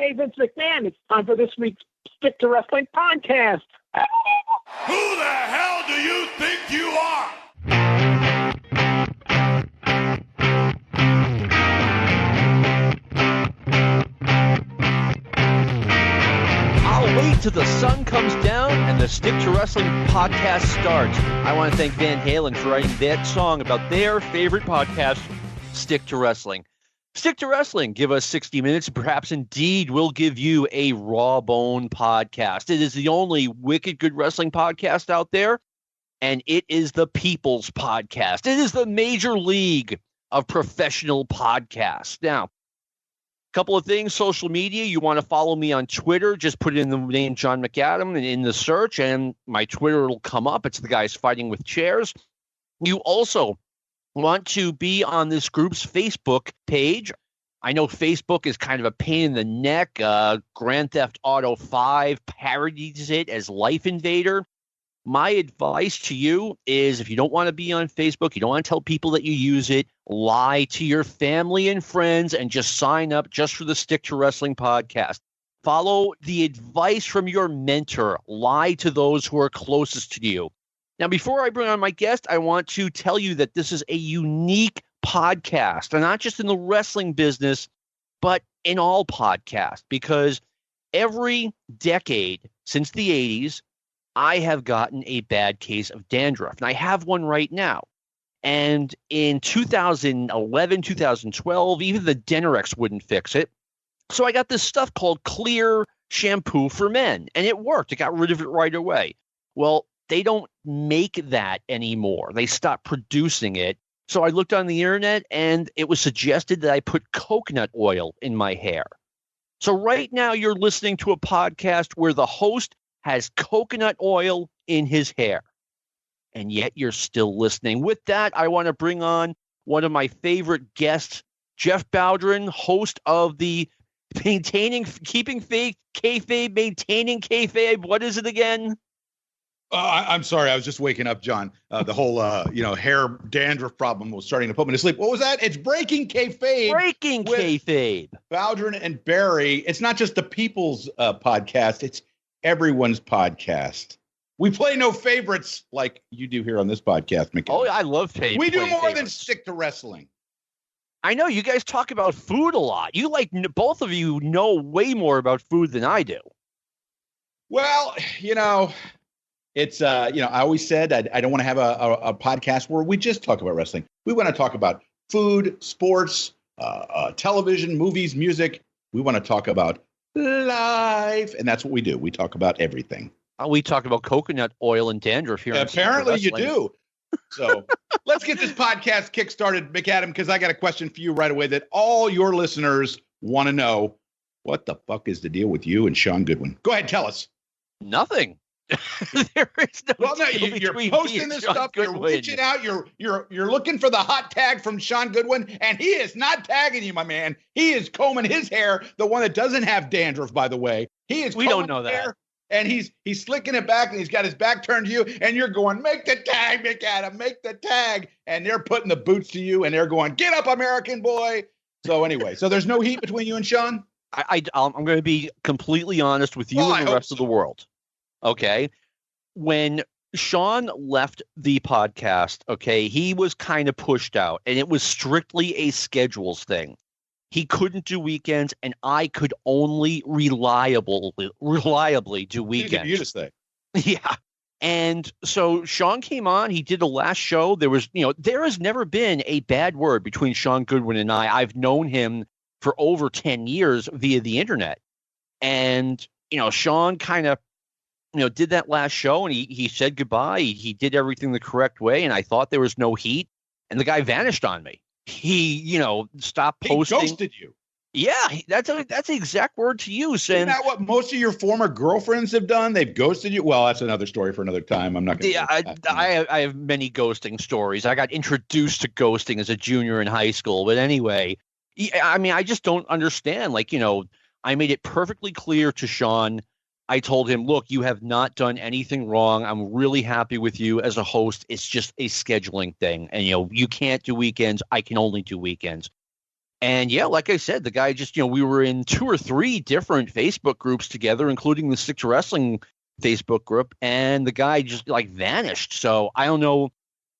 Hey, Vince McMahon, it's time for this week's Stick to Wrestling podcast. Who the hell do you think you are? I'll wait till the sun comes down and the Stick to Wrestling podcast starts. I want to thank Van Halen for writing that song about their favorite podcast, Stick to Wrestling. Stick to Wrestling. Give us 60 minutes. Perhaps indeed we'll give you a rawbone podcast. It is the only wicked good wrestling podcast out there, and it is the people's podcast. It is the major league of professional podcasts. Now, couple of things, social media. You want to follow me on Twitter, just put in the name John McAdam in the search, and my Twitter will come up. It's the guys fighting with chairs. You also want to be on this group's Facebook page. I know Facebook is kind of a pain in the neck. Grand Theft Auto 5 parodies it as Life Invader. My advice to you is if you don't want to be on Facebook, you don't want to tell people that you use it, lie to your family and friends and just sign up just for the Stick to Wrestling podcast. Follow the advice from your mentor. Lie to those who are closest to you. Now, before I bring on my guest, I want to tell you that this is a unique podcast, and not just in the wrestling business, but in all podcasts, because every decade since the 80s, I have gotten a bad case of dandruff, and I have one right now. And in 2011, 2012, even the Denorex wouldn't fix it. So I got this stuff called Clear Shampoo for Men, and it worked. It got rid of it right away. Well, they don't make that anymore. They stopped producing it. So I looked on the internet, and it was suggested that I put coconut oil in my hair. So right now you're listening to a podcast where the host has coconut oil in his hair, and yet you're still listening. With that, I want to bring on one of my favorite guests, Jeff Bowdren, host of the Keeping Faith Kayfabe, Maintaining Kayfabe. What is it again? I'm sorry. I was just waking up, John. The whole, hair dandruff problem was starting to put me to sleep. What was that? It's Breaking Kayfabe. Breaking Kayfabe. Bowdren and Barry. It's not just the people's podcast. It's everyone's podcast. We play no favorites like you do here on this podcast, McAdam. Oh, I love favorites. We do more than stick to wrestling. I know you guys talk about food a lot. You both of you know way more about food than I do. Well, it's, I always said I don't want to have a podcast where we just talk about wrestling. We want to talk about food, sports, television, movies, music. We want to talk about life. And that's what we do. We talk about everything. We talk about coconut oil and dandruff here. Apparently you do. So let's get this podcast kick-started, McAdam, because I got a question for you right away that all your listeners want to know. What the fuck is the deal with you and Sean Goodwin? Go ahead, tell us. Nothing. There is no you're posting this stuff. Goodwin. You're reaching out. You're looking for the hot tag from Sean Goodwin, and he is not tagging you, my man. He is combing his hair, the one that doesn't have dandruff, by the way. We don't know that. And he's slicking it back, and he's got his back turned to you, and you're going, make the tag, McAdam, make the tag. And they're putting the boots to you, and they're going, get up, American boy. So anyway, so there's no heat between you and Sean? I'm going to be completely honest with you and the rest of the world. Okay. When Sean left the podcast, okay, he was kind of pushed out, and it was strictly a schedules thing. He couldn't do weekends, and I could only reliably do weekends. You just say. Yeah. And so Sean came on. He did the last show. There has never been a bad word between Sean Goodwin and I. I've known him for over 10 years via the internet. And, Sean kind of, did that last show, and he said goodbye. He did everything the correct way, and I thought there was no heat, and the guy vanished on me. He, stopped posting. He ghosted you. Yeah, that's the exact word to use. Isn't that what most of your former girlfriends have done? They've ghosted you? Well, that's another story for another time. I'm not going to. Yeah, I have many ghosting stories. I got introduced to ghosting as a junior in high school. But anyway, I mean, I just don't understand. I made it perfectly clear to Sean. I told him, look, you have not done anything wrong. I'm really happy with you as a host. It's just a scheduling thing. And, you can't do weekends. I can only do weekends. And yeah, like I said, the guy just, we were in 2 or 3 different Facebook groups together, including the Stick to Wrestling Facebook group, and the guy just like vanished. So I don't know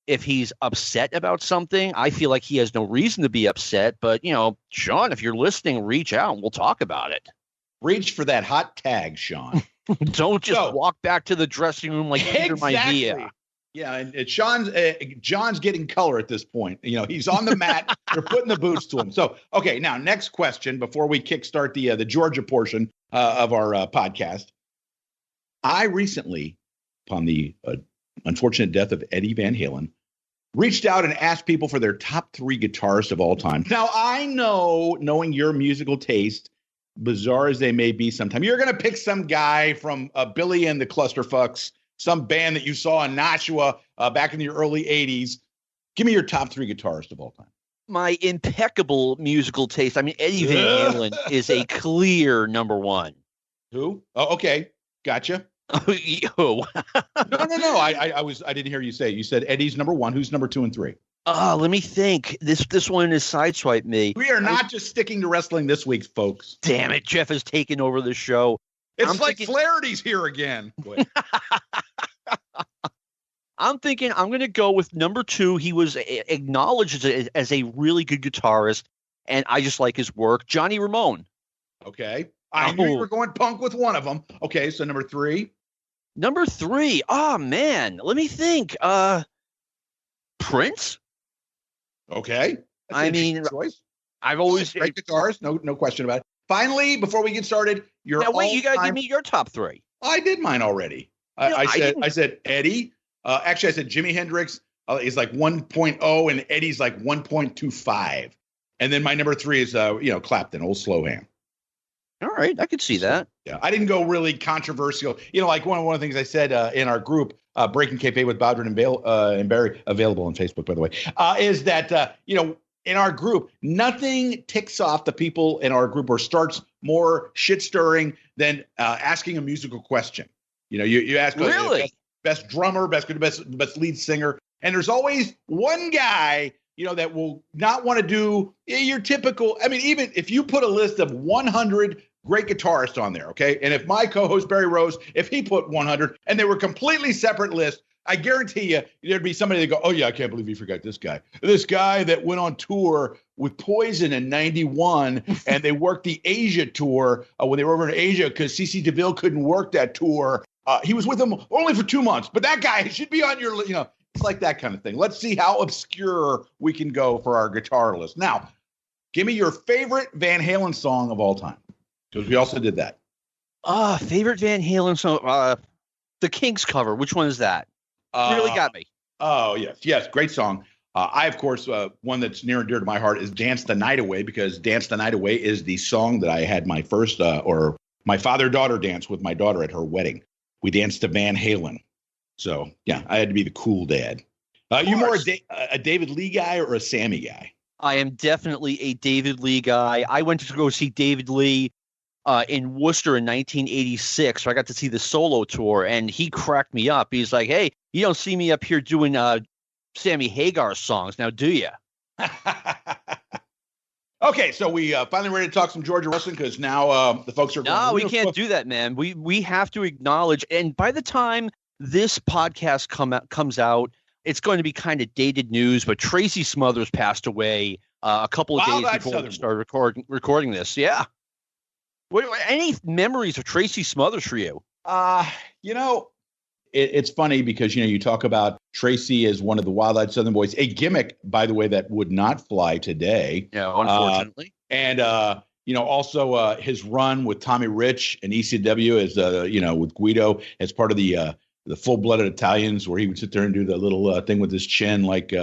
if he's upset about something. I feel like he has no reason to be upset, but Sean, if you're listening, reach out and we'll talk about it. Reach for that hot tag, Sean. Don't just walk back to the dressing room like Peter Maivia. Yeah, and John's getting color at this point. He's on the mat. They're putting the boots to him. So, okay, now next question before we kickstart the Georgia portion of our podcast. I recently, upon the unfortunate death of Eddie Van Halen, reached out and asked people for their top 3 guitarists of all time. Now, I know, knowing your musical taste, bizarre as they may be sometimes, you're going to pick some guy from Billy and the Clusterfucks, some band that you saw in Nashua back in the early 80s. Give me your top 3 guitarists of all time. My impeccable musical taste. I mean, Eddie Van Halen is a clear number 1. Who? Oh, okay. Gotcha. No. I didn't hear you say. You said Eddie's number 1. Who's number 2 and 3? Let me think. This one is sideswiped me. We are not just sticking to wrestling this week, folks. Damn it. Jeff has taken over the show. It's Flaherty's here again. I'm thinking I'm going to go with number 2. He was acknowledged as a really good guitarist, and I just like his work. Johnny Ramone. Okay. I knew you were going punk with one of them. Okay, so number 3. Number 3. Oh, man. Let me think. Prince? Okay. That's choice. I've always... Great guitarist. No question about it. Finally, before we get started, you got to give me your top 3. I did mine already. I said Eddie. Actually, I said Jimi Hendrix is like 1.0 and Eddie's like 1.25. And then my number 3 is, Clapton, old slow hand. All right. I could see that. Yeah. I didn't go really controversial. Like one of the things I said in our group, Breaking Kayfabe with Bowdren and Barry, available on Facebook, by the way, is that, in our group, nothing ticks off the people in our group or starts more shit stirring than asking a musical question. You ask really best drummer, best lead singer, and there's always one guy, that will not want to do your typical. I mean, even if you put a list of 100 great guitarists on there, okay, and if my co-host Barry Rose, if he put 100 and they were completely separate lists, I guarantee you there'd be somebody that go, oh yeah, I can't believe you forgot this guy that went on tour with Poison in '91 and they worked the Asia tour when they were over in Asia because CC DeVille couldn't work that tour. He was with them only for 2 months, but that guy should be on your, it's like that kind of thing. Let's see how obscure we can go for our guitar list. Now, give me your favorite Van Halen song of all time, because we also did that. Favorite Van Halen song, the Kinks cover. Which one is that? Really got me. Oh, yes, great song. I, of course, one that's near and dear to my heart is Dance the Night Away, because Dance the Night Away is the song that I had my first, or my father-daughter dance with my daughter at her wedding. We danced to Van Halen. So, yeah, I had to be the cool dad. You more a David Lee guy or a Sammy guy? I am definitely a David Lee guy. I went to go see David Lee in Worcester in 1986. So I got to see the solo tour, and he cracked me up. He's like, hey, you don't see me up here doing Sammy Hagar songs now, do you? Okay, so we finally ready to talk some Georgia wrestling, because now the folks are going. No, we can't do that, man. We have to acknowledge, and by the time this podcast comes out, it's going to be kind of dated news, but Tracy Smothers passed away a couple of days before we started recording this. Yeah. Any memories of Tracy Smothers for you? It's funny because, you talk about Tracy as one of the Wild-Eyed Southern Boys, a gimmick, by the way, that would not fly today. Yeah, unfortunately. And also his run with Tommy Rich and ECW as, with Guido as part of the full-blooded Italians, where he would sit there and do the little thing with his chin like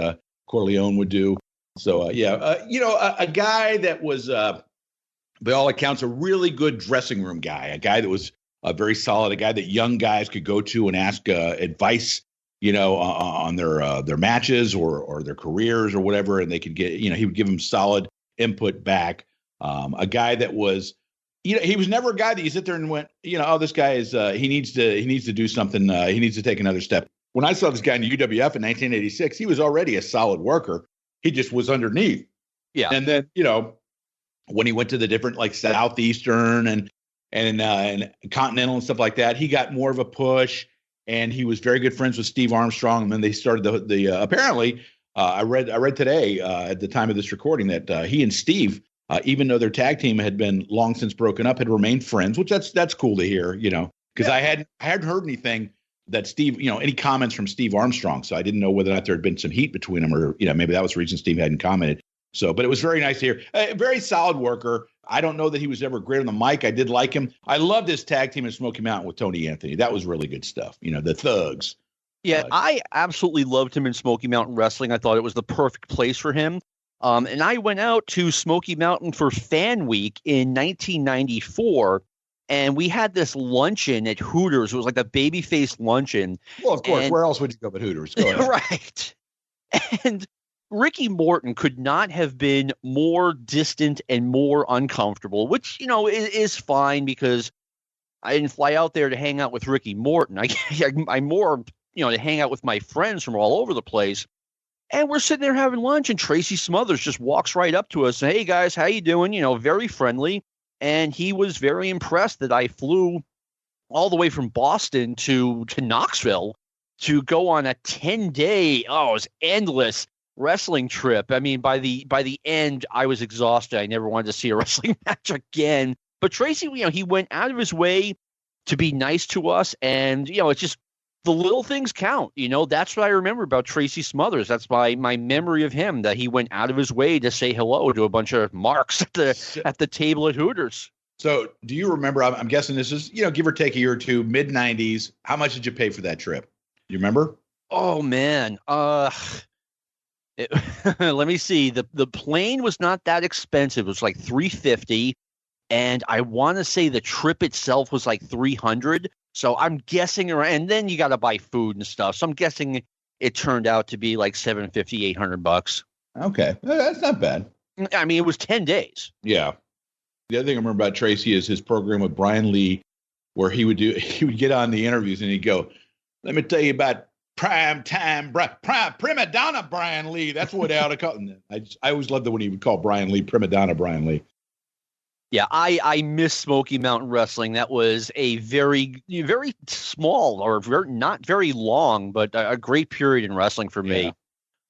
Corleone would do. So, a guy that was, by all accounts, a really good dressing room guy, a guy that was very solid, a guy that young guys could go to and ask advice, on their matches or their careers or whatever, and they could get, he would give them solid input back. A guy that was, he was never a guy that you sit there and went, oh, this guy is, he needs to do something. He needs to take another step. When I saw this guy in UWF in 1986, he was already a solid worker. He just was underneath. Yeah. And then, when he went to the different like Southeastern and Continental and stuff like that, he got more of a push, and he was very good friends with Steve Armstrong. And then they started the apparently, I read today at the time of this recording that he and Steve, even though their tag team had been long since broken up, had remained friends, which that's cool to hear, because I hadn't heard anything that Steve, any comments from Steve Armstrong. So I didn't know whether or not there had been some heat between them, or, maybe that was the reason Steve hadn't commented. So, but it was very nice to hear. A very solid worker. I don't know that he was ever great on the mic. I did like him. I loved his tag team in Smoky Mountain with Tony Anthony. That was really good stuff. The Thugs. Yeah, I absolutely loved him in Smoky Mountain Wrestling. I thought it was the perfect place for him. And I went out to Smoky Mountain for Fan Week in 1994, and we had this luncheon at Hooters. It was like a babyface luncheon. Well, of course, where else would you go but Hooters? Go ahead. Right. And Ricky Morton could not have been more distant and more uncomfortable, which, is fine, because I didn't fly out there to hang out with Ricky Morton. I'm more, to hang out with my friends from all over the place. And we're sitting there having lunch, and Tracy Smothers just walks right up to us and, hey, guys, how you doing? Very friendly. And he was very impressed that I flew all the way from Boston to Knoxville to go on a 10-day, it was endless wrestling trip. I mean, by the end, I was exhausted. I never wanted to see a wrestling match again. But Tracy, he went out of his way to be nice to us, and it's just the little things count. That's what I remember about Tracy Smothers. That's my memory of him, that he went out of his way to say hello to a bunch of marks at the table at Hooters. So, do you remember? I'm guessing this is give or take a year or two, mid '90s. How much did you pay for that trip? You remember? Oh man, let me see. The plane was not that expensive. It was like $350, and I want to say the trip itself was like $300. So I'm guessing around, and then you got to buy food and stuff. So I'm guessing it turned out to be like $750, $800. Okay, that's not bad. I mean, it was 10 days. Yeah. The other thing I remember about Tracy is his program with Brian Lee, where he would get on the interviews and he'd go, "Let me tell you about prima donna Brian Lee." That's what I ought to call him. I always loved it when he would call Brian Lee prima donna Brian Lee. Yeah, I miss Smoky Mountain Wrestling. That was a very, very small, or not very long, but a great period in wrestling for me. Yeah.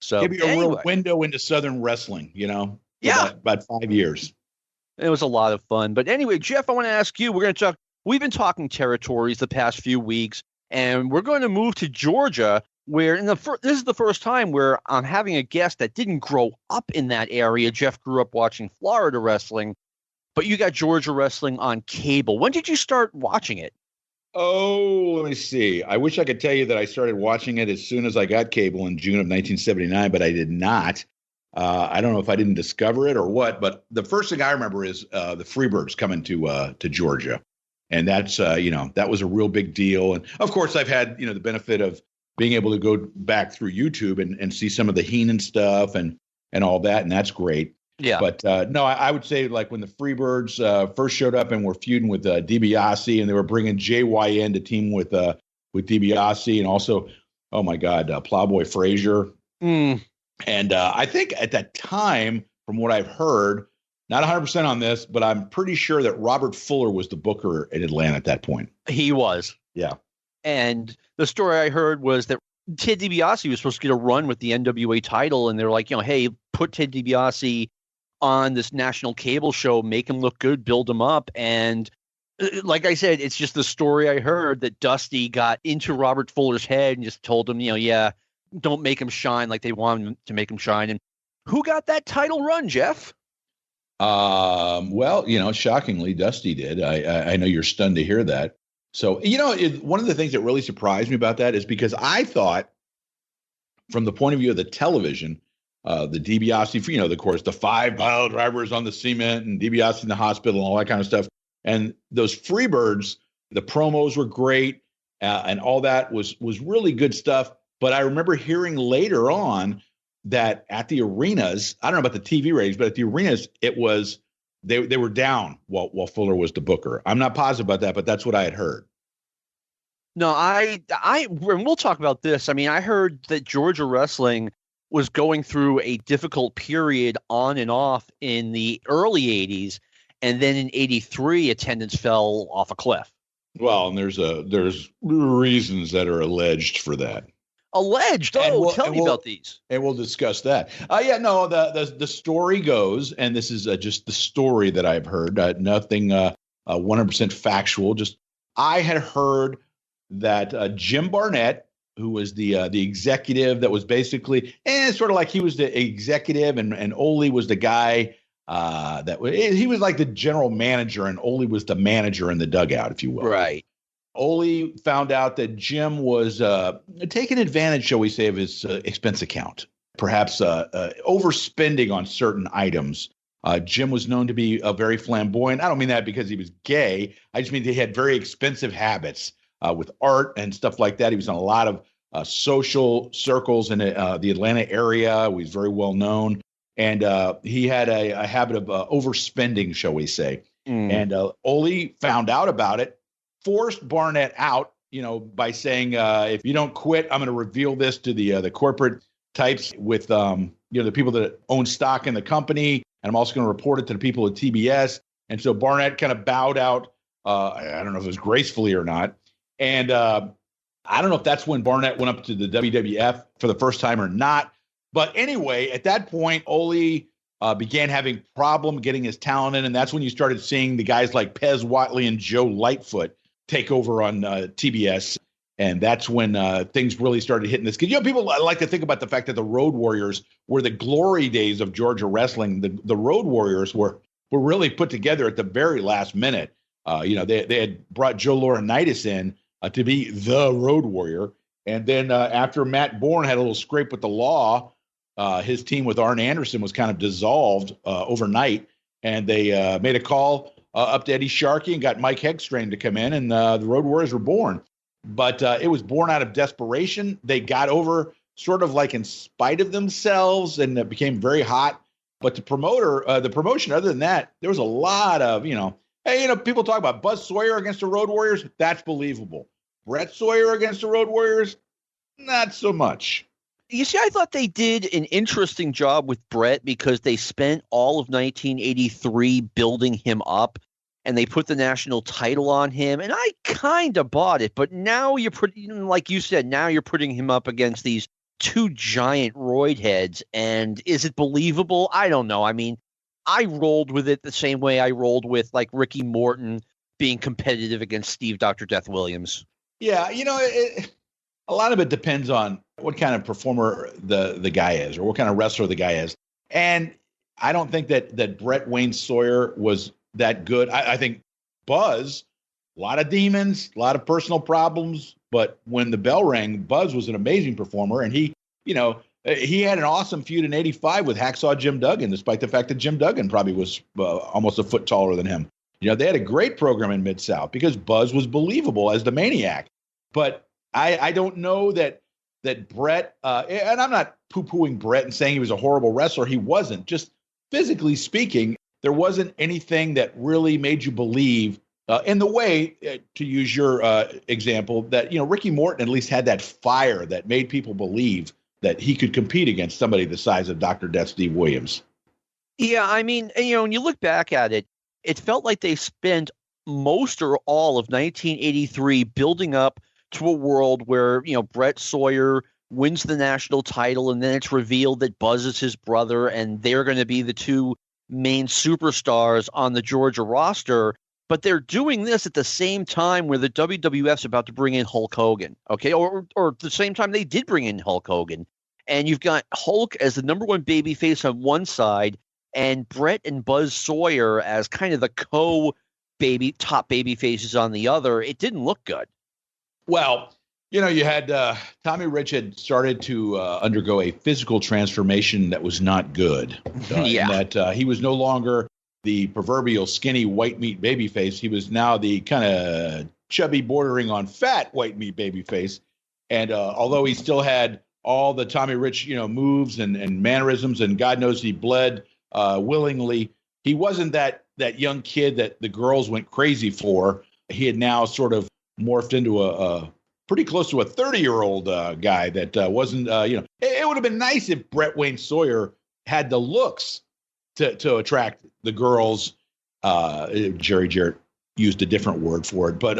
So give you a real window into Southern wrestling, Yeah, about 5 years. It was a lot of fun. But anyway, Jeff, I want to ask you. We're going to talk. We've been talking territories the past few weeks, and we're going to move to Georgia, where this is the first time where I'm having a guest that didn't grow up in that area. Jeff grew up watching Florida wrestling. But you got Georgia wrestling on cable. When did you start watching it? Oh, let me see. I wish I could tell you that I started watching it as soon as I got cable in June of 1979, but I did not. I don't know if I didn't discover it or what, but the first thing I remember is the Freebirds coming to Georgia. And that's, that was a real big deal. And of course, I've had, the benefit of being able to go back through YouTube and see some of the Heenan stuff and all that. And that's great. Yeah. But no, I would say like when the Freebirds first showed up and were feuding with DiBiase, and they were bringing JYN to team with DiBiase, and also, oh my God, Plowboy Frazier. Mm. And I think at that time, from what I've heard, not 100% on this, but I'm pretty sure that Robert Fuller was the booker in Atlanta at that point. He was. Yeah. And the story I heard was that Ted DiBiase was supposed to get a run with the NWA title, and they're like, hey, put Ted DiBiase on this national cable show, make him look good, build him up. And like I said, it's just the story I heard that Dusty got into Robert Fuller's head and just told him, don't make him shine like they want him to make him shine. And who got that title run, Jeff? Well, shockingly, Dusty did. I know you're stunned to hear that. So, one of the things that really surprised me about that is because I thought, from the point of view of the television, the DiBiase, of course, the 5-mile drivers on the cement and DiBiase in the hospital and all that kind of stuff. And those Freebirds, the promos were great, and all that was really good stuff. But I remember hearing later on that at the arenas, I don't know about the TV ratings, but at the arenas, it was they were down while Fuller was the booker. I'm not positive about that, but that's what I had heard. No, and we'll talk about this. I mean, I heard that Georgia wrestling was going through a difficult period on and off in the early 80s. And then in 83, attendance fell off a cliff. Well, and there's reasons that are alleged for that. Alleged? Oh, tell me about these. And we'll discuss that. The story goes, and this is just the story that I've heard, nothing 100% factual. Just I had heard that Jim Barnett, who was the executive that was basically sort of like he was the executive, and Ole was the guy he was like the general manager, and Ole was the manager in the dugout, if you will. Right. Ole found out that Jim was taking advantage, shall we say, of his expense account, perhaps overspending on certain items. Jim was known to be very flamboyant. I don't mean that because he was gay. I just mean he had very expensive habits with art and stuff like that. He was in a lot of social circles in the Atlanta area. He was very well known. And he had a habit of overspending, shall we say. And Ole found out about it, forced Barnett out, by saying, if you don't quit, I'm going to reveal this to the corporate types with, the people that own stock in the company. And I'm also going to report it to the people at TBS. And so Barnett kind of bowed out. I don't know if it was gracefully or not. And I don't know if that's when Barnett went up to the WWF for the first time or not. But anyway, at that point, Ole began having problem getting his talent in. And that's when you started seeing the guys like Pez Whatley and Joe Lightfoot take over on TBS. And that's when things really started hitting this. Because, people like to think about the fact that the Road Warriors were the glory days of Georgia wrestling. The Road Warriors were really put together at the very last minute. They had brought Joe Laurinaitis in to be the Road Warrior. And then after Matt Bourne had a little scrape with the law, his team with Arn Anderson was kind of dissolved overnight. And they made a call up to Eddie Sharkey and got Mike Hegstrand to come in, and the Road Warriors were born. But it was born out of desperation. They got over sort of like in spite of themselves, and it became very hot. But the promotion, other than that, there was a lot of, people talk about Buzz Sawyer against the Road Warriors. That's believable. Brett Sawyer against the Road Warriors, not so much. You see, I thought they did an interesting job with Brett because they spent all of 1983 building him up, and they put the national title on him, and I kind of bought it. But now like you said, now you're putting him up against these two giant roid heads, and is it believable? I don't know. I mean, I rolled with it the same way I rolled with like Ricky Morton being competitive against Steve Dr. Death Williams. Yeah, a lot of it depends on what kind of performer the guy is, or what kind of wrestler the guy is. And I don't think that Brett Wayne Sawyer was that good. I think Buzz, a lot of demons, a lot of personal problems. But when the bell rang, Buzz was an amazing performer. And he had an awesome feud in 85 with Hacksaw Jim Duggan, despite the fact that Jim Duggan probably was almost a foot taller than him. They had a great program in Mid-South because Buzz was believable as the maniac. But I don't know that Brett, and I'm not poo-pooing Brett and saying he was a horrible wrestler. He wasn't. Just physically speaking, there wasn't anything that really made you believe in the way, to use your example, that, Ricky Morton at least had that fire that made people believe that he could compete against somebody the size of Dr. Death Steve Williams. Yeah, I mean, when you look back at it, it felt like they spent most or all of 1983 building up to a world where, Brett Sawyer wins the national title, and then it's revealed that Buzz is his brother, and they're going to be the two main superstars on the Georgia roster. But they're doing this at the same time where the WWF's about to bring in Hulk Hogan, okay? Or at the same time they did bring in Hulk Hogan. And you've got Hulk as the number one babyface on one side, and Brett and Buzz Sawyer as kind of the top baby faces on the other. It didn't look good. Well, you had Tommy Rich had started to undergo a physical transformation that was not good. Yeah. In that he was no longer the proverbial skinny white meat baby face. He was now the kind of chubby bordering on fat white meat baby face. And although he still had all the Tommy Rich, moves and mannerisms, and God knows he bled willingly, he wasn't that young kid that the girls went crazy for. He had now sort of morphed into a pretty close to a 30-year-old guy that wasn't, it would have been nice if Brett Wayne Sawyer had the looks to attract the girls. Jerry Jarrett used a different word for it, but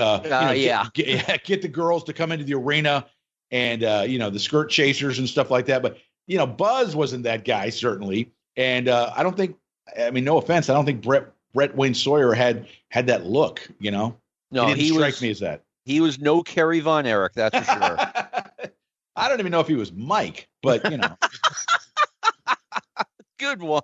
get the girls to come into the arena and, the skirt chasers and stuff like that. But, Buzz wasn't that guy, certainly. And I don't think, no offense, I don't think Brett Wayne Sawyer had that look, No, he didn't strike me as that. He was no Kerry Von Erich, that's for sure. I don't even know if he was Mike, but, Good one.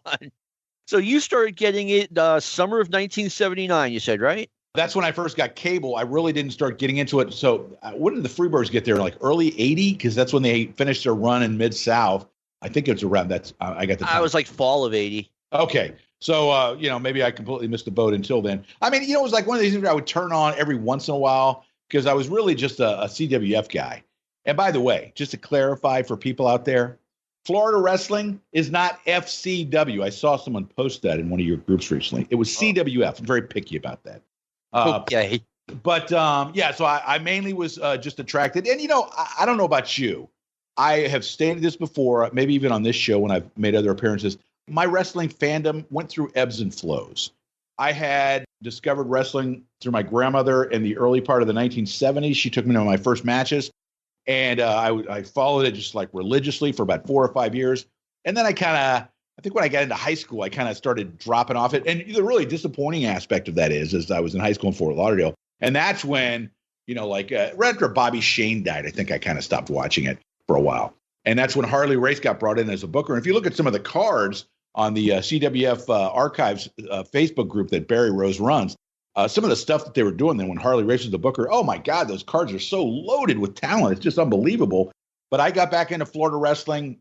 So you started getting it summer of 1979, you said, right? That's when I first got cable. I really didn't start getting into it. So when did the Freebirds get there? Like early 80? Because that's when they finished their run in Mid-South. I think it's around that. I got the time. I was like fall of 80. Okay. So, maybe I completely missed the boat until then. It was like one of these things I would turn on every once in a while because I was really just a CWF guy. And by the way, just to clarify for people out there, Florida wrestling is not FCW. I saw someone post that in one of your groups recently. It was CWF. I'm very picky about that. Okay. But, so I mainly was just attracted. And, I don't know about you. I have stated this before, maybe even on this show when I've made other appearances. My wrestling fandom went through ebbs and flows. I had discovered wrestling through my grandmother in the early part of the 1970s. She took me to my first matches, and I followed it just like religiously for about 4 or 5 years. And then I think when I got into high school, I kind of started dropping off it. And the really disappointing aspect of that is I was in high school in Fort Lauderdale. And that's when, right after Bobby Shane died, I think I kind of stopped watching it for a while. And that's when Harley Race got brought in as a booker. And if you look at some of the cards on the CWF Archives Facebook group that Barry Rose runs, some of the stuff that they were doing then when Harley Race was the booker, oh my God, those cards are so loaded with talent. It's just unbelievable. But I got back into Florida wrestling.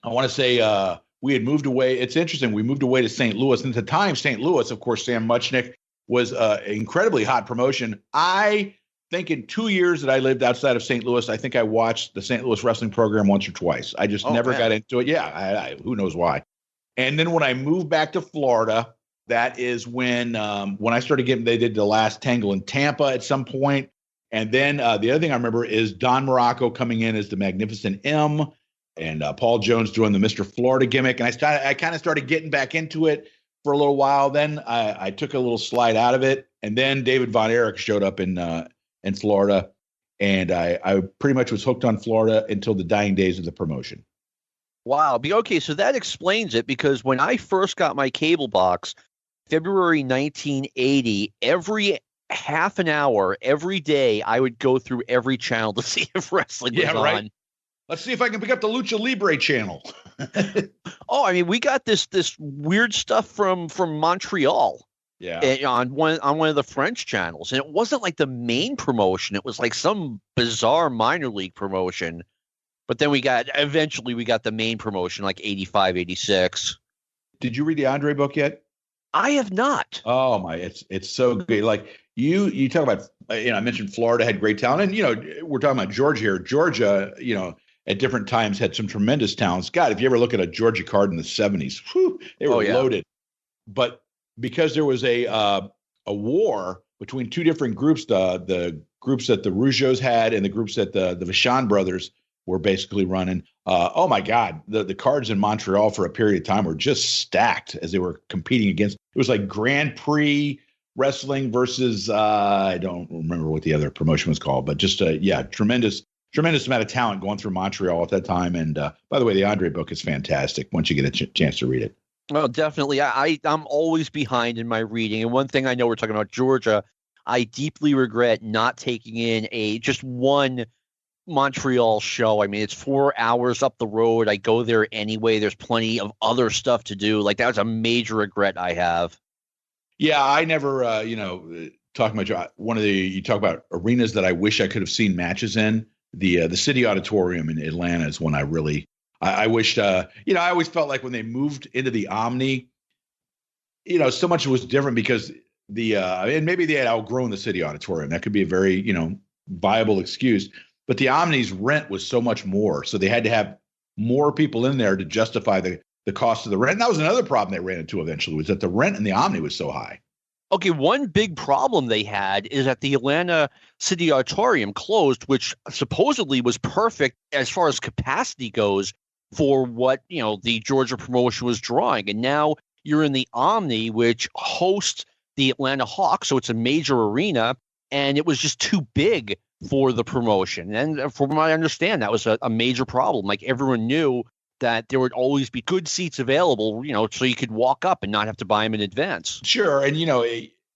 I want to say we had moved away. It's interesting. We moved away to St. Louis. And at the time, St. Louis, of course, Sam Muchnick was an incredibly hot promotion. I think in 2 years that I lived outside of St. Louis, I think I watched the St. Louis wrestling program once or twice. I just never got into it. Yeah, I who knows why. And then when I moved back to Florida, that is when I started getting, they did the last Tangle in Tampa at some point. And then the other thing I remember is Don Morocco coming in as the Magnificent M and Paul Jones doing the Mr. Florida gimmick. And I kind of started getting back into it for a little while. Then I took a little slide out of it. And then David Von Erich showed up in Florida. And I pretty much was hooked on Florida until the dying days of the promotion. Wow. Okay, so that explains it, because when I first got my cable box, February 1980, every half an hour, every day, I would go through every channel to see if wrestling was on. Let's see if I can pick up the Lucha Libre channel. We got this weird stuff from Montreal. Yeah. On one of the French channels. And it wasn't like the main promotion. It was like some bizarre minor league promotion. But then eventually we got the main promotion, like 85, 86. Did you read the Andre book yet? I have not. Oh my, it's so good. Like you talk about, I mentioned Florida had great talent, and we're talking about Georgia here. Georgia, at different times had some tremendous talents. God, if you ever look at a Georgia card in the 70s, they were loaded. But because there was a war between two different groups, the groups that the Rougeaus had and the groups that the Vachon brothers were basically running. Oh my God, the cards in Montreal for a period of time were just stacked as they were competing against. It was like Grand Prix wrestling versus I don't remember what the other promotion was called, but just tremendous amount of talent going through Montreal at that time. And by the way, the Andre book is fantastic once you get a chance to read it. Well, definitely. I'm always behind in my reading. And one thing I know, we're talking about Georgia, I deeply regret not taking in just one Montreal show. It's 4 hours up the road. I go there anyway. There's plenty of other stuff to do. Like, that was a major regret I have. Yeah, I never, talking about you talk about arenas that I wish I could have seen matches in. The City Auditorium in Atlanta is one I wished, I always felt like when they moved into the Omni, so much was different because and maybe they had outgrown the City Auditorium. That could be a very, viable excuse. But the Omni's rent was so much more. So they had to have more people in there to justify the cost of the rent. And that was another problem they ran into eventually, was that the rent in the Omni was so high. Okay, one big problem they had is that the Atlanta City Auditorium closed, which supposedly was perfect as far as capacity goes for what, the Georgia promotion was drawing. And now you're in the Omni, which hosts the Atlanta Hawks, so it's a major arena, and it was just too big for the promotion. And from what I understand, that was a major problem. Like, everyone knew that there would always be good seats available, so you could walk up and not have to buy them in advance. Sure. And,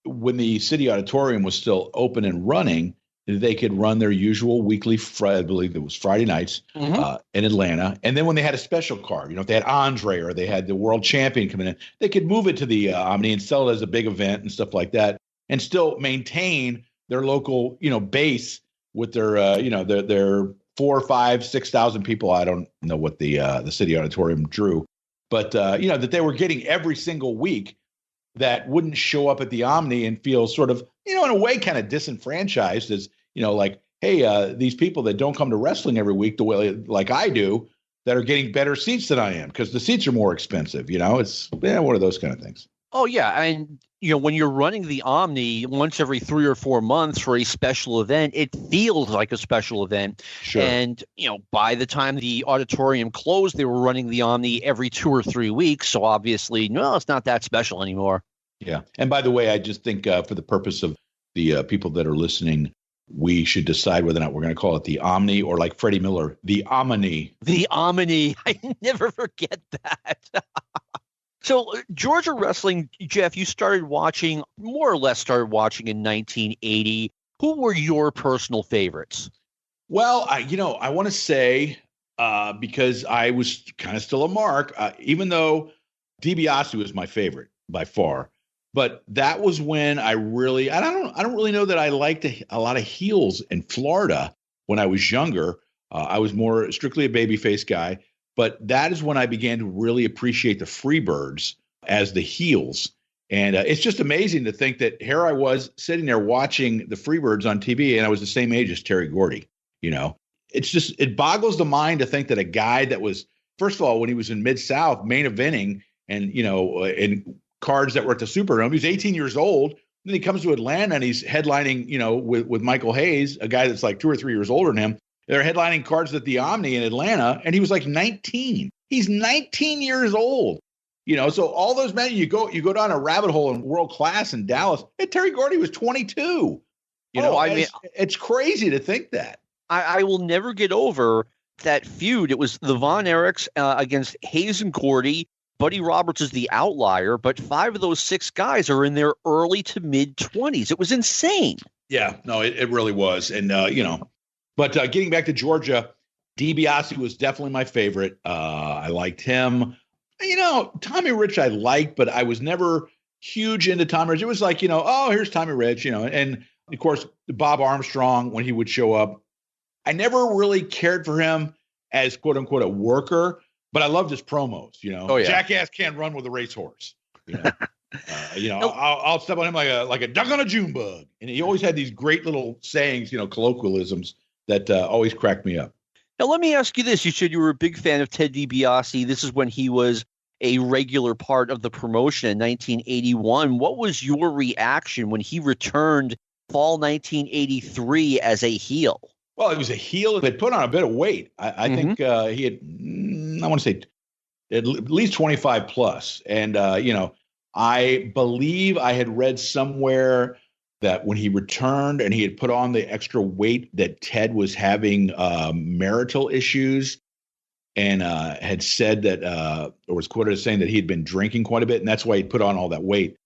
when the City Auditorium was still open and running, they could run their usual weekly, I believe it was Friday nights in Atlanta. And then when they had a special card, if they had Andre or they had the world champion coming in, they could move it to the Omni and sell it as a big event and stuff like that, and still maintain their local, base with their, their 4, 5, 6,000 people. I don't know what the City Auditorium drew, but that they were getting every single week that wouldn't show up at the Omni and feel sort of, in a way, kind of disenfranchised as, like, hey, these people that don't come to wrestling every week the way like I do, that are getting better seats than I am because the seats are more expensive. It's one of those kind of things. Oh, yeah. And, when you're running the Omni once every 3 or 4 months for a special event, it feels like a special event. Sure. And, by the time the auditorium closed, they were running the Omni every 2 or 3 weeks. So obviously, no, it's not that special anymore. Yeah. And by the way, I just think for the purpose of the people that are listening, we should decide whether or not we're going to call it the Omni or, like Freddie Miller, the Omni. The Omni. I never forget that. So Georgia wrestling, Jeff, you more or less started watching in 1980. Who were your personal favorites? Well, I want to say, because I was kind of still a mark, even though DiBiase was my favorite by far. But that was when I don't really know that I liked a lot of heels in Florida when I was younger. I was more strictly a babyface guy. But that is when I began to really appreciate the Freebirds as the heels. And it's just amazing to think that here I was sitting there watching the Freebirds on TV, and I was the same age as Terry Gordy. It boggles the mind to think that a guy that was, first of all, when he was in Mid-South main eventing and, in cards that were at the Superdome, he was 18 years old. And then he comes to Atlanta and he's headlining, with Michael Hayes, a guy that's like 2 or 3 years older than him. They're headlining cards at the Omni in Atlanta, and he was like 19. He's 19 years old. So all those men, you go down a rabbit hole in world class in Dallas. And Terry Gordy was 22. It's crazy to think that. I will never get over that feud. It was the Von Erichs against Hayes and Gordy. Buddy Roberts is the outlier, but 5 of those 6 guys are in their early to mid 20s. It was insane. Yeah, no, it really was. And, But getting back to Georgia, DiBiase was definitely my favorite. I liked him. Tommy Rich I liked, but I was never huge into Tommy Rich. It was like, here's Tommy Rich, and of course, Bob Armstrong when he would show up. I never really cared for him as quote unquote a worker, but I loved his promos. Oh, yeah. Jackass can't run with a racehorse. I'll step on him like a duck on a June bug. And he always had these great little sayings, colloquialisms that always cracked me up. Now, let me ask you this. You said you were a big fan of Ted DiBiase. This is when he was a regular part of the promotion in 1981. What was your reaction when he returned fall 1983 as a heel? Well, he was a heel that put on a bit of weight. I think he had, I want to say, at least 25 plus. And, I believe I had read somewhere that when he returned and he had put on the extra weight that Ted was having marital issues and had said that or was quoted as saying that he had been drinking quite a bit. And that's why he put on all that weight.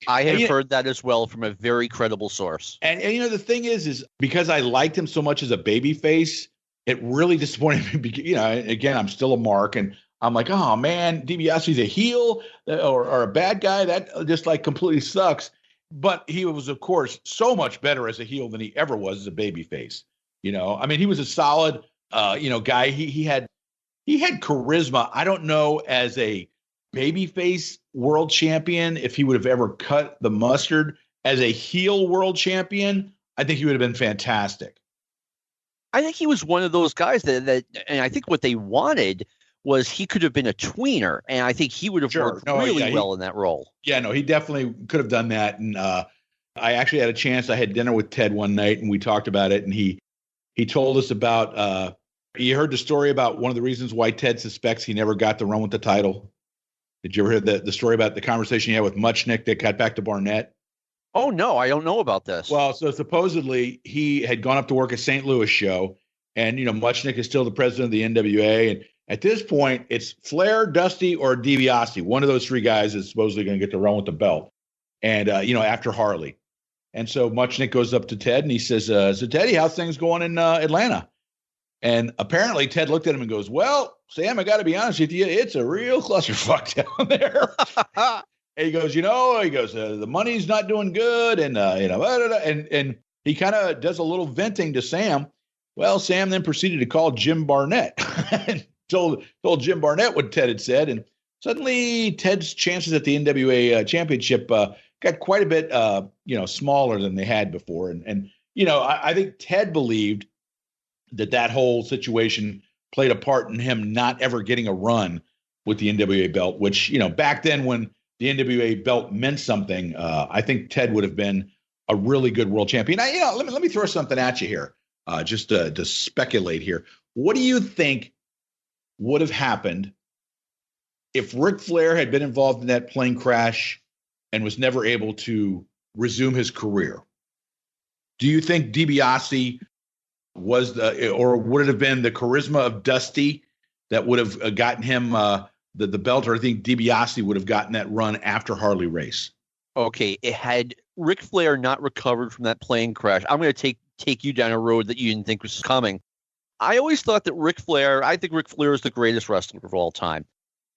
I have heard that as well from a very credible source. And the thing is because I liked him so much as a babyface, it really disappointed me. Again, I'm still a mark and I'm like, oh man, DiBiase's a heel or a bad guy. That just like completely sucks. But he was, of course, so much better as a heel than he ever was as a babyface. He was a solid, guy. He had charisma. I don't know as a babyface world champion if he would have ever cut the mustard. As a heel world champion, I think he would have been fantastic. I think he was one of those guys that and I think what they wanted was he could have been a tweener, and I think he would have worked really well in that role. Yeah, no, he definitely could have done that. And I actually had a chance. I had dinner with Ted one night, and we talked about it. And he told us about you heard the story about one of the reasons why Ted suspects he never got the run with the title. Did you ever hear the story about the conversation he had with Muchnick that got back to Barnett? Oh, no, I don't know about this. Well, so supposedly he had gone up to work at St. Louis show, and, Muchnick is still the president of the NWA. And at this point, it's Flair, Dusty, or DiBiase. One of those three guys is supposedly going to get the run with the belt. And, after Harley. And so Muchnick goes up to Ted and he says, so Teddy, how's things going in Atlanta? And apparently Ted looked at him and goes, well, Sam, I got to be honest with you. It's a real clusterfuck down there. And he goes, the money's not doing good. And, and he kind of does a little venting to Sam. Well, Sam then proceeded to call Jim Barnett and told Jim Barnett what Ted had said. And suddenly Ted's chances at the NWA championship got quite a bit, smaller than they had before. And I think Ted believed that whole situation played a part in him not ever getting a run with the NWA belt, which, back then when the NWA belt meant something, I think Ted would have been a really good world champion. Let me throw something at you here, just to speculate here. What do you think would have happened if Ric Flair had been involved in that plane crash and was never able to resume his career? Do you think DiBiase was or would it have been the charisma of Dusty that would have gotten him the belt, or I think DiBiase would have gotten that run after Harley Race? Okay, it had Ric Flair not recovered from that plane crash. I'm going to take you down a road that you didn't think was coming. I always thought that I think Ric Flair is the greatest wrestler of all time.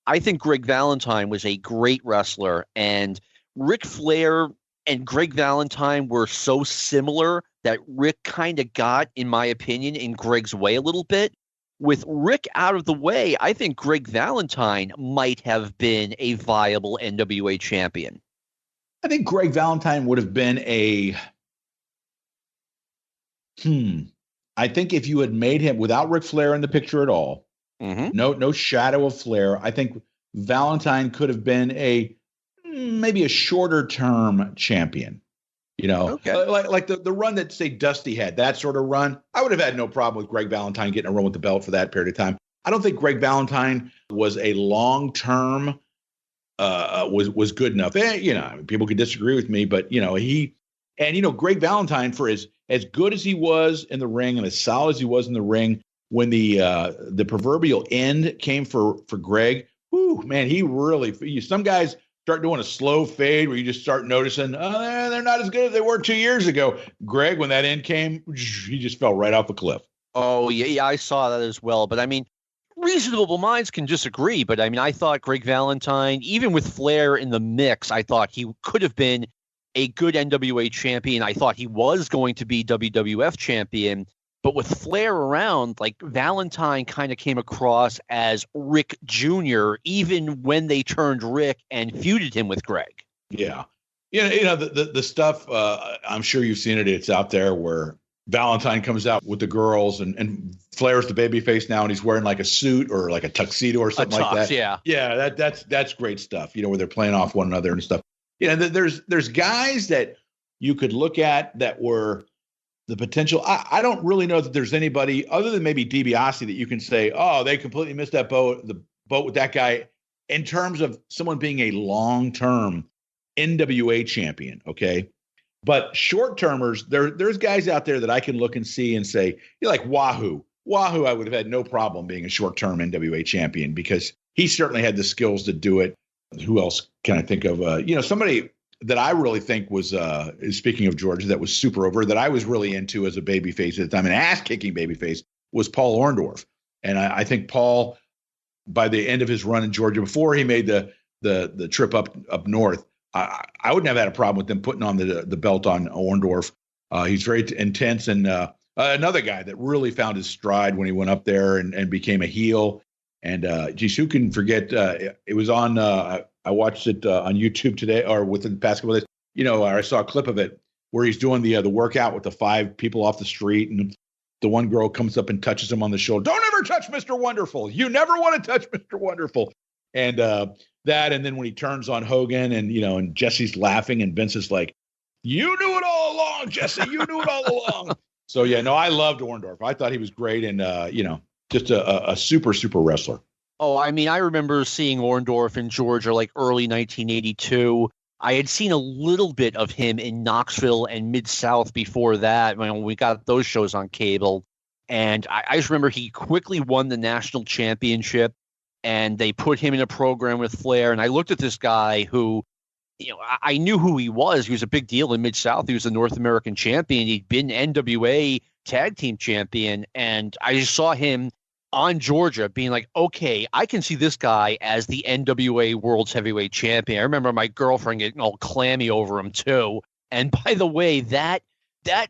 I think Greg Valentine was a great wrestler, and Ric Flair and Greg Valentine were so similar that Rick kind of got, in my opinion, in Greg's way a little bit. With Rick out of the way, I think Greg Valentine might have been a viable NWA champion. I think Greg Valentine would have been I think if you had made him without Ric Flair in the picture at all, no shadow of Flair, I think Valentine could have been maybe a shorter term champion. Okay. Like the run that, say, Dusty had, that sort of run, I would have had no problem with Greg Valentine getting a run with the belt for that period of time. I don't think Greg Valentine was a long-term, was good enough. People could disagree with me, but, Greg Valentine, for as good as he was in the ring and as solid as he was in the ring, when the proverbial end came for Greg, man, he really, some guys start doing a slow fade where you just start noticing, they're not as good as they were 2 years ago. Greg, when that end came, he just fell right off a cliff. Oh, yeah, I saw that as well. But, I mean, reasonable minds can disagree. But, I mean, I thought Greg Valentine, even with Flair in the mix, I thought he could have been a good NWA champion. I thought he was going to be WWF champion. But with Flair around, like, Valentine kind of came across as Rick Jr., even when they turned Rick and feuded him with Greg. Yeah. The stuff, I'm sure you've seen it. It's out there where Valentine comes out with the girls and Flair's the babyface now, and he's wearing like a suit or like a tuxedo or something like that. Yeah. Yeah. That's great stuff, where they're playing off one another and stuff. There's guys that you could look at that were the potential. I don't really know that there's anybody other than maybe DiBiase that you can say, oh, they completely missed the boat with that guy in terms of someone being a long-term NWA champion. Okay. But short-termers, there's guys out there that I can look and see and say, like Wahoo. Wahoo, I would have had no problem being a short-term NWA champion because he certainly had the skills to do it. Who else can I think of? Somebody that I really think was, speaking of Georgia, that was super over, that I was really into as a babyface at the time, an ass-kicking babyface, was Paul Orndorff. And I think Paul, by the end of his run in Georgia, before he made the trip up north, I wouldn't have had a problem with them putting on the belt on Orndorff. He's very intense, and another guy that really found his stride when he went up there and became a heel. And geez, who can forget? It was on. I watched it on YouTube today, or within the past couple of days. I saw a clip of it where he's doing the workout with the 5 people off the street, and the one girl comes up and touches him on the shoulder. Don't ever touch Mr. Wonderful. You never want to touch Mr. Wonderful. And that, and then when he turns on Hogan and, and Jesse's laughing and Vince is like, you knew it all along, Jesse. You knew it all along. So, I loved Orndorff. I thought he was great and, just a super, super wrestler. Oh, I mean, I remember seeing Orndorff in Georgia like early 1982. I had seen a little bit of him in Knoxville and Mid-South before that when we got those shows on cable. And I just remember he quickly won the national championship and they put him in a program with Flair. And I looked at this guy who, I knew who he was. He was a big deal in Mid-South. He was a North American champion. He'd been NWA tag team champion. And I just saw him on Georgia being like, okay, I can see this guy as the NWA World's Heavyweight Champion. I remember my girlfriend getting all clammy over him too. And by the way, that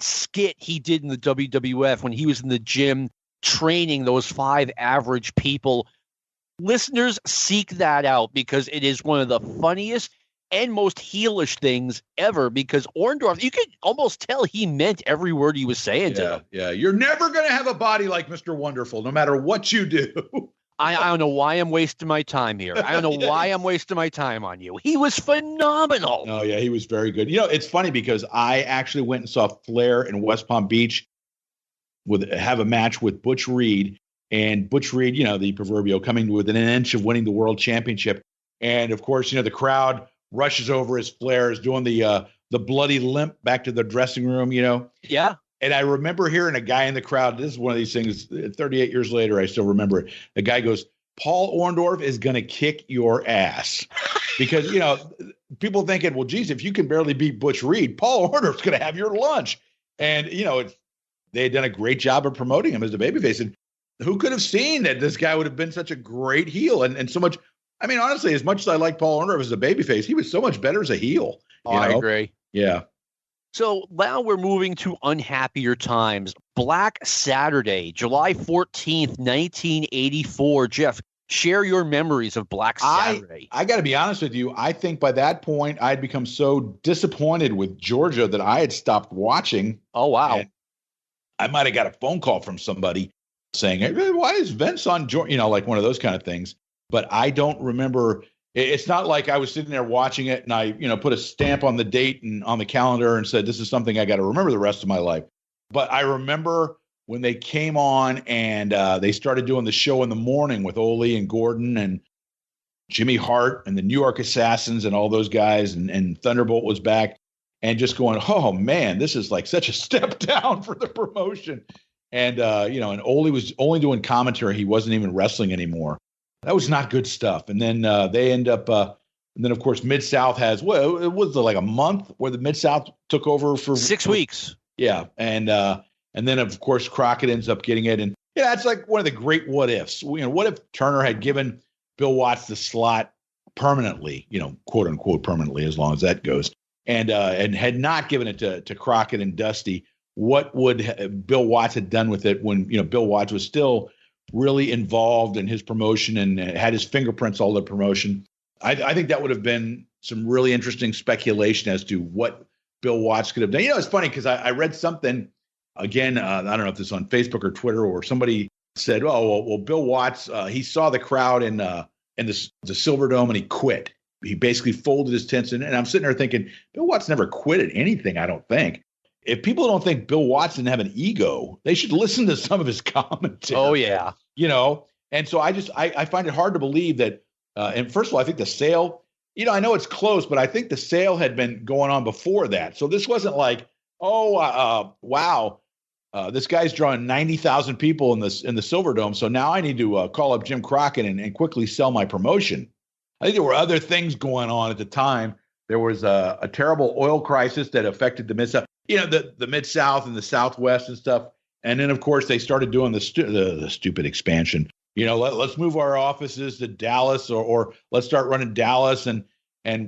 skit he did in the WWF when he was in the gym training those 5 average people, listeners, seek that out because it is one of the funniest and most heelish things ever, because Orndorff, you could almost tell he meant every word he was saying to them. Yeah, you're never going to have a body like Mr. Wonderful, no matter what you do. I don't know why I'm wasting my time here. I don't know why I'm wasting my time on you. He was phenomenal. Oh, yeah, he was very good. It's funny because I actually went and saw Flair in West Palm Beach have a match with Butch Reed. And Butch Reed, the proverbial, coming within an inch of winning the world championship. And, of course, the crowd rushes over as Flair is doing the bloody limp back to the dressing room, Yeah. And I remember hearing a guy in the crowd. This is one of these things, 38 years later, I still remember it. The guy goes, Paul Orndorff is going to kick your ass. Because, people thinking, well, geez, if you can barely beat Butch Reed, Paul Orndorff's going to have your lunch. And, they had done a great job of promoting him as a babyface. And who could have seen that this guy would have been such a great heel and so much. I mean, honestly, as much as I like Paul Orndorff as a babyface, he was so much better as a heel. I agree. Yeah. So now we're moving to unhappier times. Black Saturday, July 14th, 1984. Jeff, share your memories of Black Saturday. I got to be honest with you. I think by that point, I'd become so disappointed with Georgia that I had stopped watching. Oh, wow. I might have got a phone call from somebody saying, hey, why is Vince on Georgia? Like one of those kind of things. But I don't remember. It's not like I was sitting there watching it and I, put a stamp on the date and on the calendar and said, this is something I got to remember the rest of my life. But I remember when they came on and they started doing the show in the morning with Ole and Gordon and Jimmy Hart and the New York Assassins and all those guys and Thunderbolt was back and just going, oh man, this is like such a step down for the promotion. And, and Ole was only doing commentary. He wasn't even wrestling anymore. That was not good stuff. And then they end up, and then, of course, Mid-South has, it was like a month where the Mid-South took over for 6 weeks. Yeah. And then, of course, Crockett ends up getting it. And it's like one of the great what ifs. What if Turner had given Bill Watts the slot permanently, quote unquote permanently, as long as that goes, and had not given it to Crockett and Dusty? What would Bill Watts have done with it when, Bill Watts was still really involved in his promotion and had his fingerprints all the promotion? I think that would have been some really interesting speculation as to what Bill Watts could have done. It's funny because I read something, again, I don't know if this is on Facebook or Twitter, or somebody said, oh, well, Bill Watts, he saw the crowd in the Silverdome and he quit. He basically folded his tents in. And I'm sitting there thinking, Bill Watts never quit at anything, I don't think. If people don't think Bill Watts didn't have an ego, they should listen to some of his commentary. Oh, yeah. And so I find it hard to believe that. And first of all, I think the sale, I know it's close, but I think the sale had been going on before that. So this wasn't like, wow, this guy's drawing 90,000 people in the Silverdome. So now I need to call up Jim Crockett and quickly sell my promotion. I think there were other things going on at the time. There was a terrible oil crisis that affected the Mid-South. The Mid-South and the Southwest and stuff. And then, of course, they started doing the stupid expansion. Let's move our offices to Dallas or let's start running Dallas and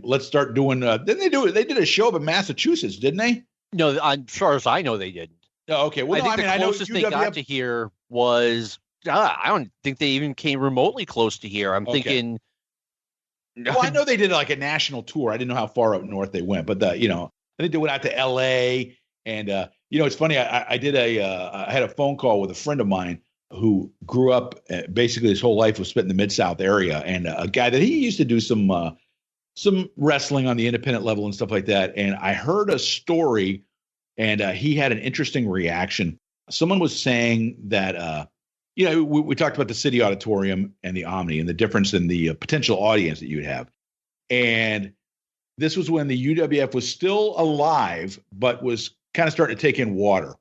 let's start doing didn't they do it? They did a show up in Massachusetts, didn't they? No, as far as I know, they didn't. Oh, okay. Well, I think the closest they got to here was, I don't think they even came remotely close to here. I'm thinking. Well, I know they did like a national tour. I didn't know how far up north they went, but I think they went out to L.A. And, it's funny. I had a phone call with a friend of mine who grew up basically his whole life was spent in the Mid-South area, and a guy that he used to do some wrestling on the independent level and stuff like that. And I heard a story, and he had an interesting reaction. Someone was saying that, we talked about the City Auditorium and the Omni and the difference in the potential audience that you would have. And this was when the UWF was still alive, but was kind of starting to take in water.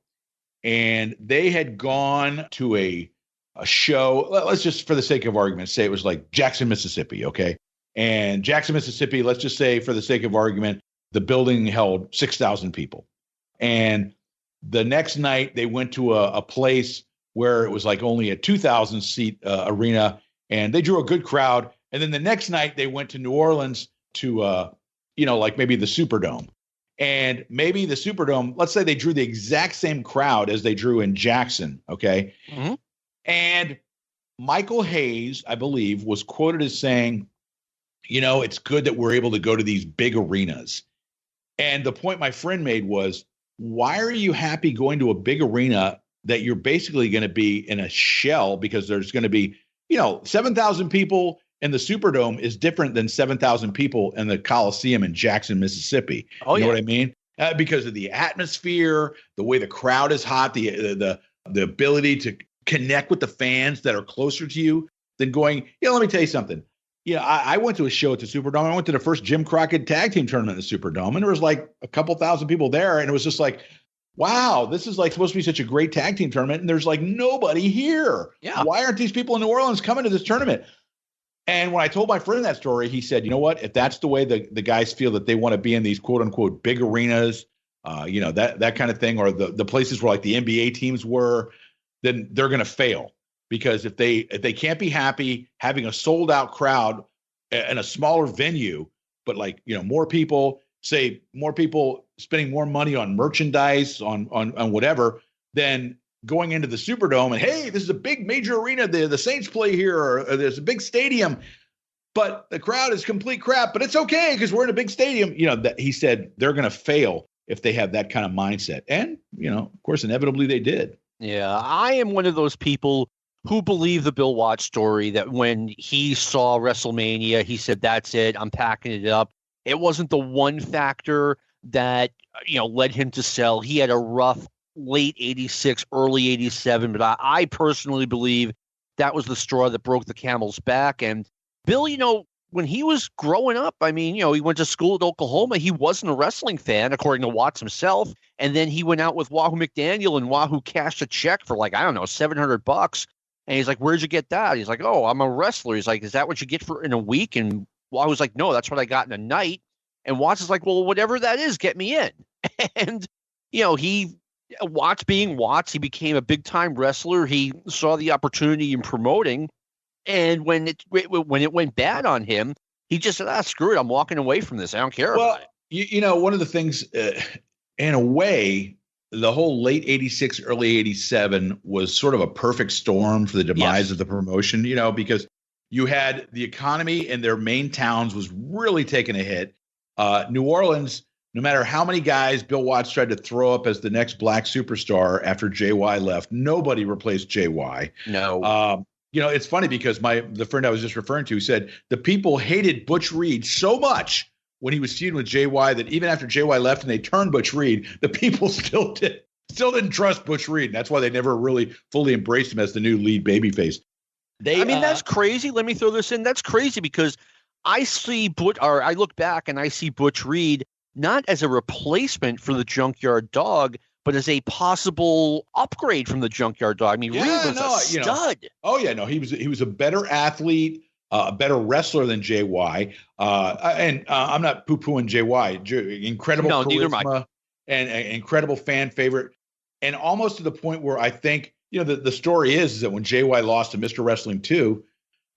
And they had gone to a show. Let's just, for the sake of argument, say it was like Jackson, Mississippi. Okay. And Jackson, Mississippi, let's just say for the sake of argument, the building held 6,000 people. And the next night they went to a place where it was like only a 2,000 seat arena, and they drew a good crowd. And then the next night they went to New Orleans to, like maybe the Superdome. And maybe the Superdome, let's say they drew the exact same crowd as they drew in Jackson, okay? Mm-hmm. And Michael Hayes, I believe, was quoted as saying, it's good that we're able to go to these big arenas. And the point my friend made was, why are you happy going to a big arena that you're basically going to be in a shell, because there's going to be, 7,000 people in the Superdome is different than 7,000 people in the Coliseum in Jackson, Mississippi. Oh, you know what I mean? Because of the atmosphere, the way the crowd is hot, the ability to connect with the fans that are closer to you than going, let me tell you something. I went to a show at the Superdome. I went to the first Jim Crockett tag team tournament in the Superdome, and there was like a couple thousand people there. And it was just like, wow, this is like supposed to be such a great tag team tournament. And there's like nobody here. Yeah. Why aren't these people in New Orleans coming to this tournament? And when I told my friend that story, he said, you know what, if that's the way the guys feel that they want to be in these quote unquote big arenas, that kind of thing, or the places where like the NBA teams were, then they're going to fail. Because if they can't be happy having a sold out crowd in a smaller venue, but like, more people spending more money on merchandise, on whatever, than going into the Superdome and, hey, this is a big major arena. The Saints play here, or there's a big stadium, but the crowd is complete crap, but it's okay because we're in a big stadium. That he said they're going to fail if they have that kind of mindset. And, of course, inevitably they did. Yeah, I am one of those people who believe the Bill Watts story that when he saw WrestleMania, he said, that's it, I'm packing it up. It wasn't the one factor that, led him to sell. He had a rough late 86, early 87, but I personally believe that was the straw that broke the camel's back. And Bill, when he was growing up, he went to school at Oklahoma. He wasn't a wrestling fan, according to Watts himself. And then he went out with Wahoo McDaniel, and Wahoo cashed a check for like, $700. And he's like, where'd you get that? He's like, oh, I'm a wrestler. He's like, is that what you get for in a week? And Wahoo's like, no, that's what I got in a night. And Watts is like, well, whatever that is, get me in. And, Watts being Watts, he became a big time wrestler. He saw the opportunity in promoting. And when it went bad on him, he just said, screw it. I'm walking away from this. I don't care about it. One of the things, in a way, the whole late 86, early 87 was sort of a perfect storm for the demise of the promotion, because you had the economy in their main towns was really taking a hit. New Orleans, no matter how many guys Bill Watts tried to throw up as the next black superstar after JY left, nobody replaced JY. No. It's funny because the friend I was just referring to said the people hated Butch Reed so much when he was feuding with JY that even after JY left and they turned Butch Reed, the people still didn't trust Butch Reed. And that's why they never really fully embraced him as the new lead babyface. That's crazy. Let me throw this in. That's crazy because I look back and I see Butch Reed not as a replacement for the Junkyard Dog, but as a possible upgrade from the Junkyard Dog. Reed was a stud. He was a better athlete, a better wrestler than JY. And I'm not poo-pooing JY. Incredible charisma and incredible fan favorite. And almost to the point where I think, the story is that when JY lost to Mr. Wrestling 2,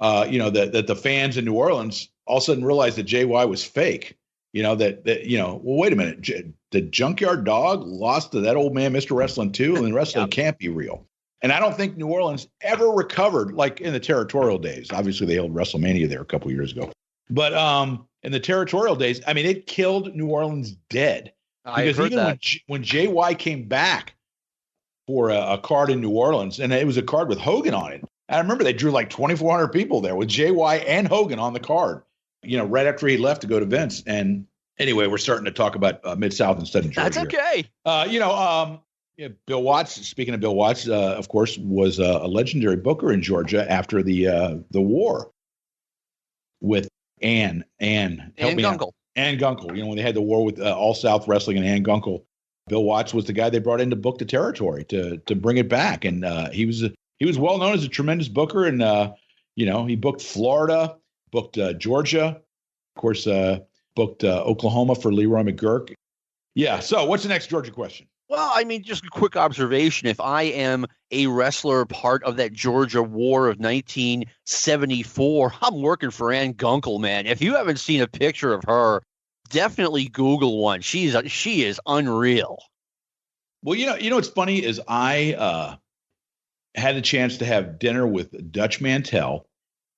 that the fans in New Orleans all of a sudden realized that JY was fake. Well, wait a minute. The Junkyard Dog lost to that old man, Mr. Wrestling 2, and then wrestling can't be real. And I don't think New Orleans ever recovered like in the territorial days. Obviously, they held WrestleMania there a couple of years ago. But in the territorial days, it killed New Orleans dead. Because even when JY came back for a card in New Orleans, and it was a card with Hogan on it. I remember they drew like 2,400 people there with JY and Hogan on the card, right after he left to go to Vince. And anyway, we're starting to talk about Mid-South instead of Georgia. That's okay. Bill Watts, speaking of Bill Watts, of course, was a legendary booker in Georgia after the war with Ann Gunkel. Ann Gunkel. When they had the war with All South Wrestling and Ann Gunkel, Bill Watts was the guy they brought in to book the territory to bring it back. And he was well known as a tremendous booker. And, he booked Florida, booked Georgia, of course, booked Oklahoma for Leroy McGurk. Yeah. So what's the next Georgia question? Well, I mean, just a quick observation. If I am a wrestler part of that Georgia War of 1974, I'm working for Ann Gunkel, man. If you haven't seen a picture of her, definitely Google one. She is unreal. Well, what's funny is I had a chance to have dinner with Dutch Mantel.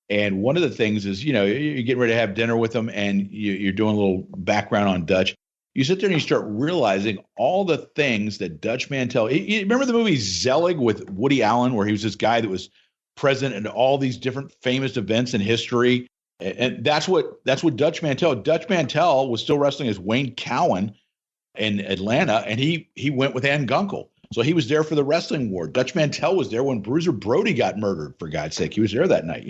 And one of the things is, you're getting ready to have dinner with him and you're doing a little background on Dutch. You sit there and you start realizing all the things that Dutch Mantel. You remember the movie Zelig with Woody Allen, where he was this guy that was present in all these different famous events in history, and that's what Dutch Mantel. Dutch Mantel was still wrestling as Wayne Cowan in Atlanta, and he went with Ann Gunkel, so he was there for the wrestling war. Dutch Mantel was there when Bruiser Brody got murdered. For God's sake, he was there that night.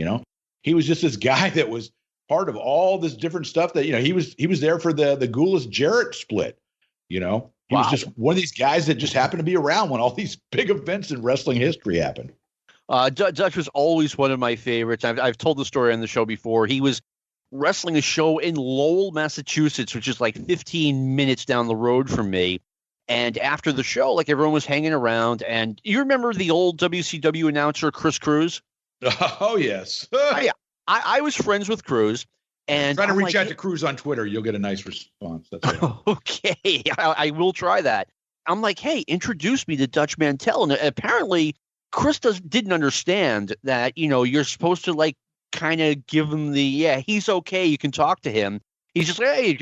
He was just this guy that was part of all this different stuff that, he was there for the Goulas Jarrett split, He was just one of these guys that just happened to be around when all these big events in wrestling history happened. Dutch was always one of my favorites. I've told the story on the show before. He was wrestling a show in Lowell, Massachusetts, which is like 15 minutes down the road from me. And after the show, like everyone was hanging around. And you remember the old WCW announcer, Chris Cruz? Oh, yes. I was friends with Cruz, and try to reach out to Cruz on Twitter. You'll get a nice response. That's it. Okay, I will try that. I'm like, hey, introduce me to Dutch Mantel, and apparently Chris didn't understand that you're supposed to kind of give him the he's okay, you can talk to him. He's just like, hey,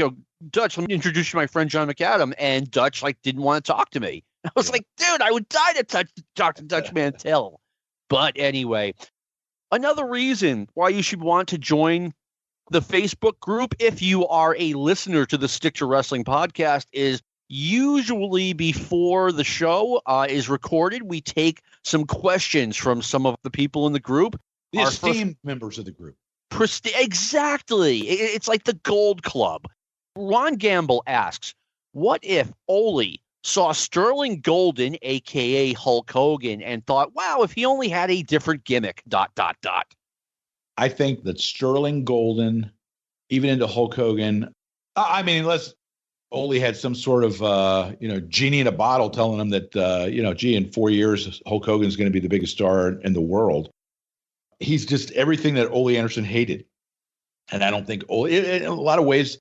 Dutch, let me introduce you to my friend John McAdam, and Dutch didn't want to talk to me. I was like, dude, I would die to talk to Dutch Mantel. But anyway. Another reason why you should want to join the Facebook group if you are a listener to the Stick to Wrestling podcast is usually before the show is recorded, we take some questions from some of the people in the group. The esteemed members of the group. Exactly. It's like the Gold Club. Ron Gamble asks, what if Ole saw Sterling Golden, a.k.a. Hulk Hogan, and thought, wow, if he only had a different gimmick, ... I think that Sterling Golden, even into Hulk Hogan, unless Ole had some sort of, genie in a bottle telling him that, in 4 years, Hulk Hogan's going to be the biggest star in the world. He's just everything that Ole Anderson hated. And I don't think Ole, in a lot of ways,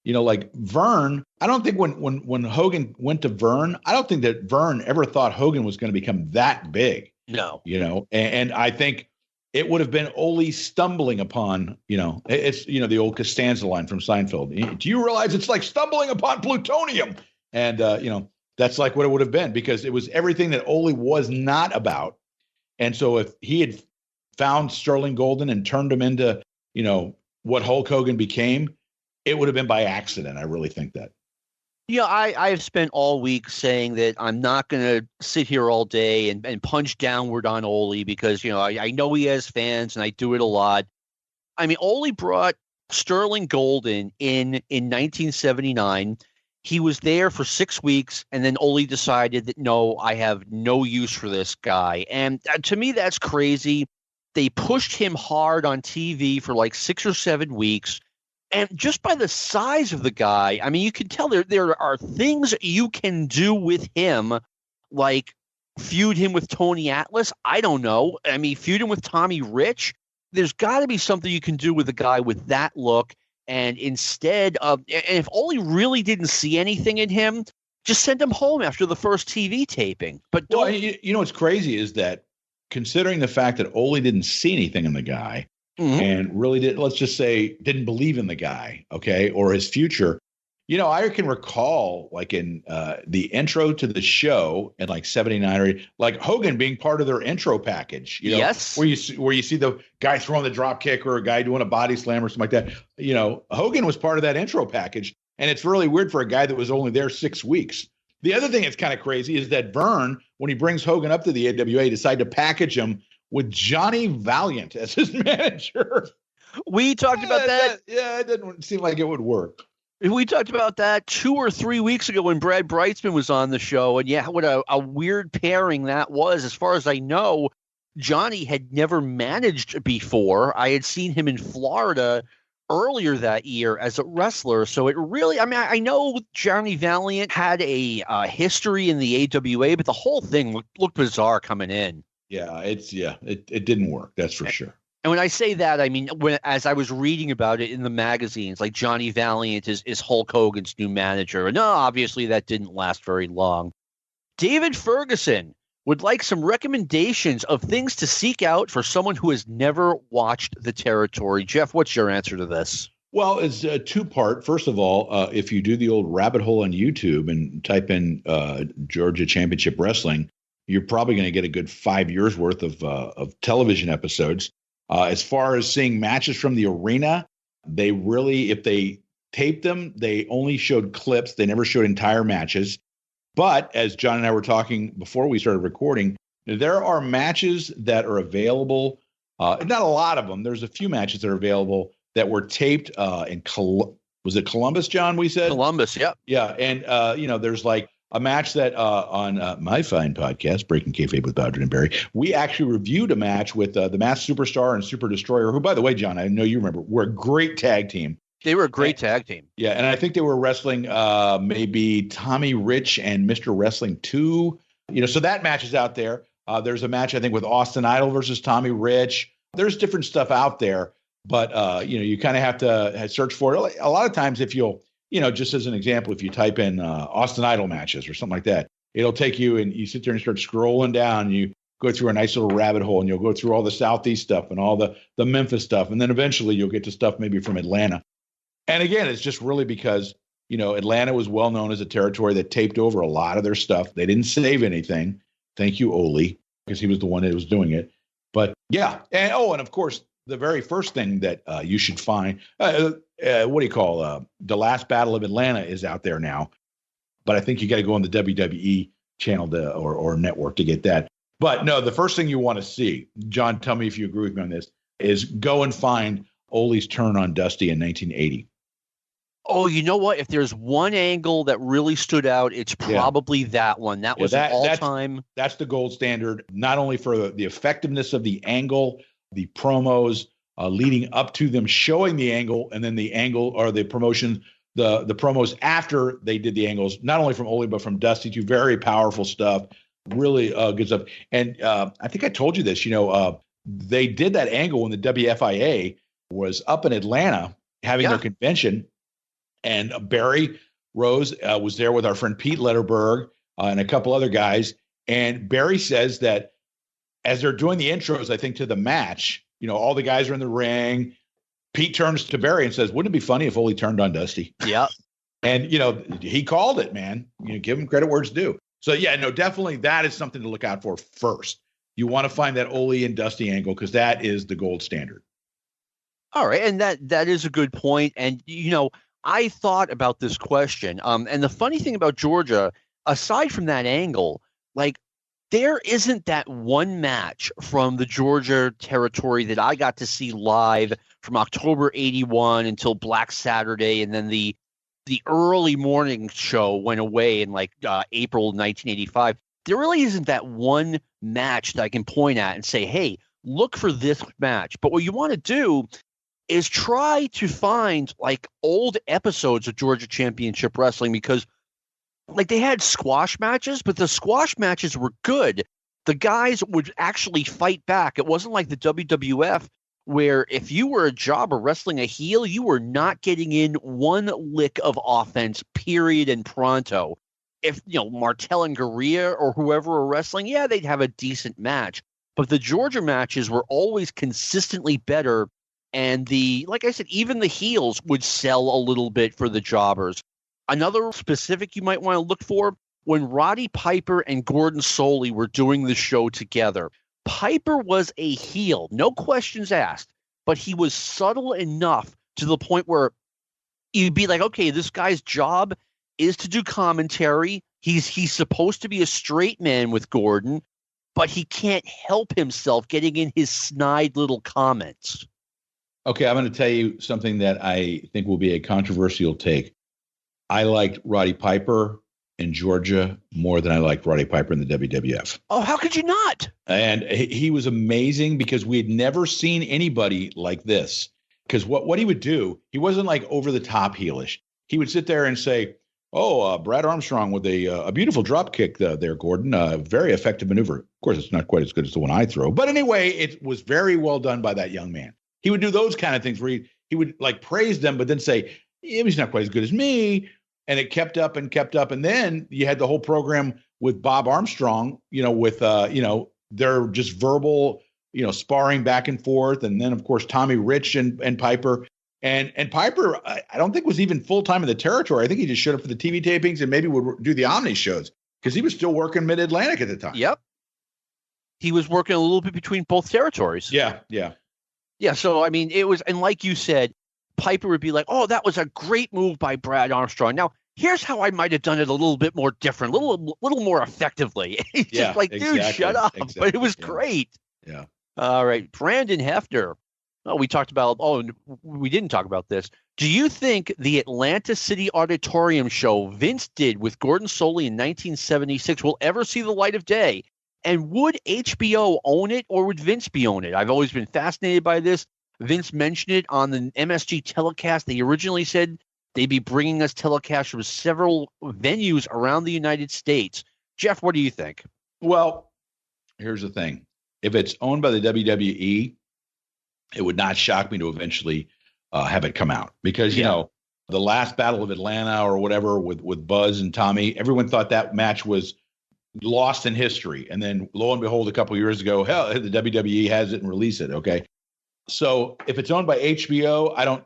like Vern, I don't think when Hogan went to Vern, I don't think that Vern ever thought Hogan was going to become that big. No. And I think it would have been Ole stumbling upon, it's, the old Costanza line from Seinfeld. Do you realize it's like stumbling upon plutonium? And, that's like what it would have been, because it was everything that Ole was not about. And so if he had found Sterling Golden and turned him into, what Hulk Hogan became, it would have been by accident. I really think that. Yeah, I've spent all week saying that I'm not going to sit here all day and punch downward on Ole because, I know he has fans and I do it a lot. I mean, Ole brought Sterling Golden in 1979. He was there for 6 weeks, and then Ole decided that, no, I have no use for this guy. And to me, that's crazy. They pushed him hard on TV for 6 or 7 weeks. And just by the size of the guy, I mean, you can tell there are things you can do with him, like feud him with Tony Atlas. I don't know. I mean, feud him with Tommy Rich. There's got to be something you can do with a guy with that look. And instead of, and if Ole really didn't see anything in him, just send him home after the first TV taping. But don't. Well, what's crazy is that considering the fact that Ole didn't see anything in the guy, and really let's just say, didn't believe in the guy, okay, or his future, I can recall like in the intro to the show in like 79 or like Hogan being part of their intro package, yes, where you see the guy throwing the drop kick or a guy doing a body slam or something like that. Hogan was part of that intro package. And it's really weird for a guy that was only there 6 weeks. The other thing that's kind of crazy is that Vern, when he brings Hogan up to the AWA, decided to package him with Johnny Valiant as his manager. We talked about that. It didn't seem like it would work. We talked about that 2 or 3 weeks ago when Brad Brightsman was on the show. And yeah, what a weird pairing that was. As far as I know, Johnny had never managed before. I had seen him in Florida earlier that year as a wrestler. So it really, I know Johnny Valiant had a history in the AWA, but the whole thing looked bizarre coming in. Yeah, it didn't work. That's for sure. And when I say that, I mean, as I was reading about it in the magazines, like Johnny Valiant is Hulk Hogan's new manager. And no, obviously that didn't last very long. David Ferguson would like some recommendations of things to seek out for someone who has never watched the territory. Jeff, what's your answer to this? Well, it's a two-part. First of all, if you do the old rabbit hole on YouTube and type in Georgia Championship Wrestling, you're probably going to get a good 5 years worth of television episodes. As far as seeing matches from the arena, they really, if they taped them, they only showed clips. They never showed entire matches. But as John and I were talking before we started recording, there are matches that are available. Not a lot of them. There's a few matches that are available that were taped in was it Columbus, John? We said Columbus. Yep. Yeah, and there's like a match that on my fine podcast, Breaking Kayfabe with Bowdren and Barry, we actually reviewed a match with the Masked Superstar and Super Destroyer, who, by the way, John, I know you remember, were a great tag team. They were a great tag team. Yeah, and I think they were wrestling maybe Tommy Rich and Mr. Wrestling 2. So that match is out there. There's a match, I think, with Austin Idol versus Tommy Rich. There's different stuff out there, but, you kind of have to search for it. A lot of times if you'll, just as an example, if you type in Austin Idol matches or something like that, it'll take you and you sit there and start scrolling down and you go through a nice little rabbit hole and you'll go through all the Southeast stuff and all the Memphis stuff. And then eventually you'll get to stuff maybe from Atlanta. And again, it's just really because, Atlanta was well known as a territory that taped over a lot of their stuff. They didn't save anything. Thank you, Ole, because he was the one that was doing it. But yeah. And of course, the very first thing that you should find, what do you call The Last Battle of Atlanta is out there now. But I think you got to go on the WWE channel or network to get that. But no, the first thing you want to see, John, tell me if you agree with me on this, is go and find Ole's turn on Dusty in 1980. Oh, you know what? If there's one angle that really stood out, it's probably that one. That was an all-time. That's the gold standard, not only for the effectiveness of the angle, the promos leading up to them showing the angle, and then the angle or the promotion, the promos after they did the angles, not only from Ole, but from Dusty, too. Very powerful stuff. Really good stuff. And I think I told you this, they did that angle when the WFIA was up in Atlanta having their convention. And Barry Rose was there with our friend Pete Letterberg and a couple other guys. And Barry says that as they're doing the intros, I think, to the match, all the guys are in the ring. Pete turns to Barry and says, wouldn't it be funny if Ole turned on Dusty? Yeah. And, he called it, man. Give him credit where it's due. So, yeah, no, definitely that is something to look out for first. You want to find that Ole and Dusty angle because that is the gold standard. All right. And that is a good point. And, I thought about this question. And the funny thing about Georgia, aside from that angle, like there isn't that one match from the Georgia territory that I got to see live from October 81 until Black Saturday. And then the early morning show went away in like April 1985. There really isn't that one match that I can point at and say, hey, look for this match. But what you want to do is try to find like old episodes of Georgia Championship Wrestling, because like they had squash matches, but the squash matches were good. The guys would actually fight back. It wasn't like the WWF where if you were a jobber wrestling a heel, you were not getting in one lick of offense, period, and pronto. If, Martel and Gurria or whoever were wrestling, yeah, they'd have a decent match. But the Georgia matches were always consistently better. And like I said, even the heels would sell a little bit for the jobbers. Another specific you might want to look for, when Roddy Piper and Gordon Solie were doing the show together, Piper was a heel, no questions asked, but he was subtle enough to the point where you'd be like, okay, this guy's job is to do commentary. He's supposed to be a straight man with Gordon, but he can't help himself getting in his snide little comments. Okay, I'm going to tell you something that I think will be a controversial take. I liked Roddy Piper in Georgia more than I liked Roddy Piper in the WWF. Oh, how could you not? And he was amazing because we had never seen anybody like this. Because what he would do, he wasn't like over the top heelish. He would sit there and say, Brad Armstrong with a beautiful drop kick there, Gordon. Very effective maneuver. Of course, it's not quite as good as the one I throw. But anyway, it was very well done by that young man. He would do those kind of things where he would like praise them, but then say, he's not quite as good as me. And it kept up and kept up. And then you had the whole program with Bob Armstrong, with, their just verbal, sparring back and forth. And then, of course, Tommy Rich and Piper. And Piper, I don't think was even full-time in the territory. I think he just showed up for the TV tapings and maybe would do the Omni shows because he was still working Mid-Atlantic at the time. Yep. He was working a little bit between both territories. Yeah. Yeah, so, I mean, it was, and like you said, Piper would be like, that was a great move by Brad Armstrong. Now, here's how I might have done it a little bit more different, a little more effectively. He's just like, dude, exactly, shut up. Exactly, but it was great. Yeah. All right, Brandon Hefner. We talked about, we didn't talk about this. Do you think the Atlanta City Auditorium show Vince did with Gordon Solie in 1976 will ever see the light of day? And would HBO own it or would Vince be own it? I've always been fascinated by this. Vince mentioned it on the MSG telecast. They originally said they'd be bringing us telecasts from several venues around the United States. Jeff, what do you think? Well, here's the thing. If it's owned by the WWE, it would not shock me to eventually have it come out because, the last Battle of Atlanta or whatever with Buzz and Tommy, everyone thought that match was lost in history. And then lo and behold, a couple of years ago, hell, the WWE has it and release it. Okay. So if it's owned by HBO, I don't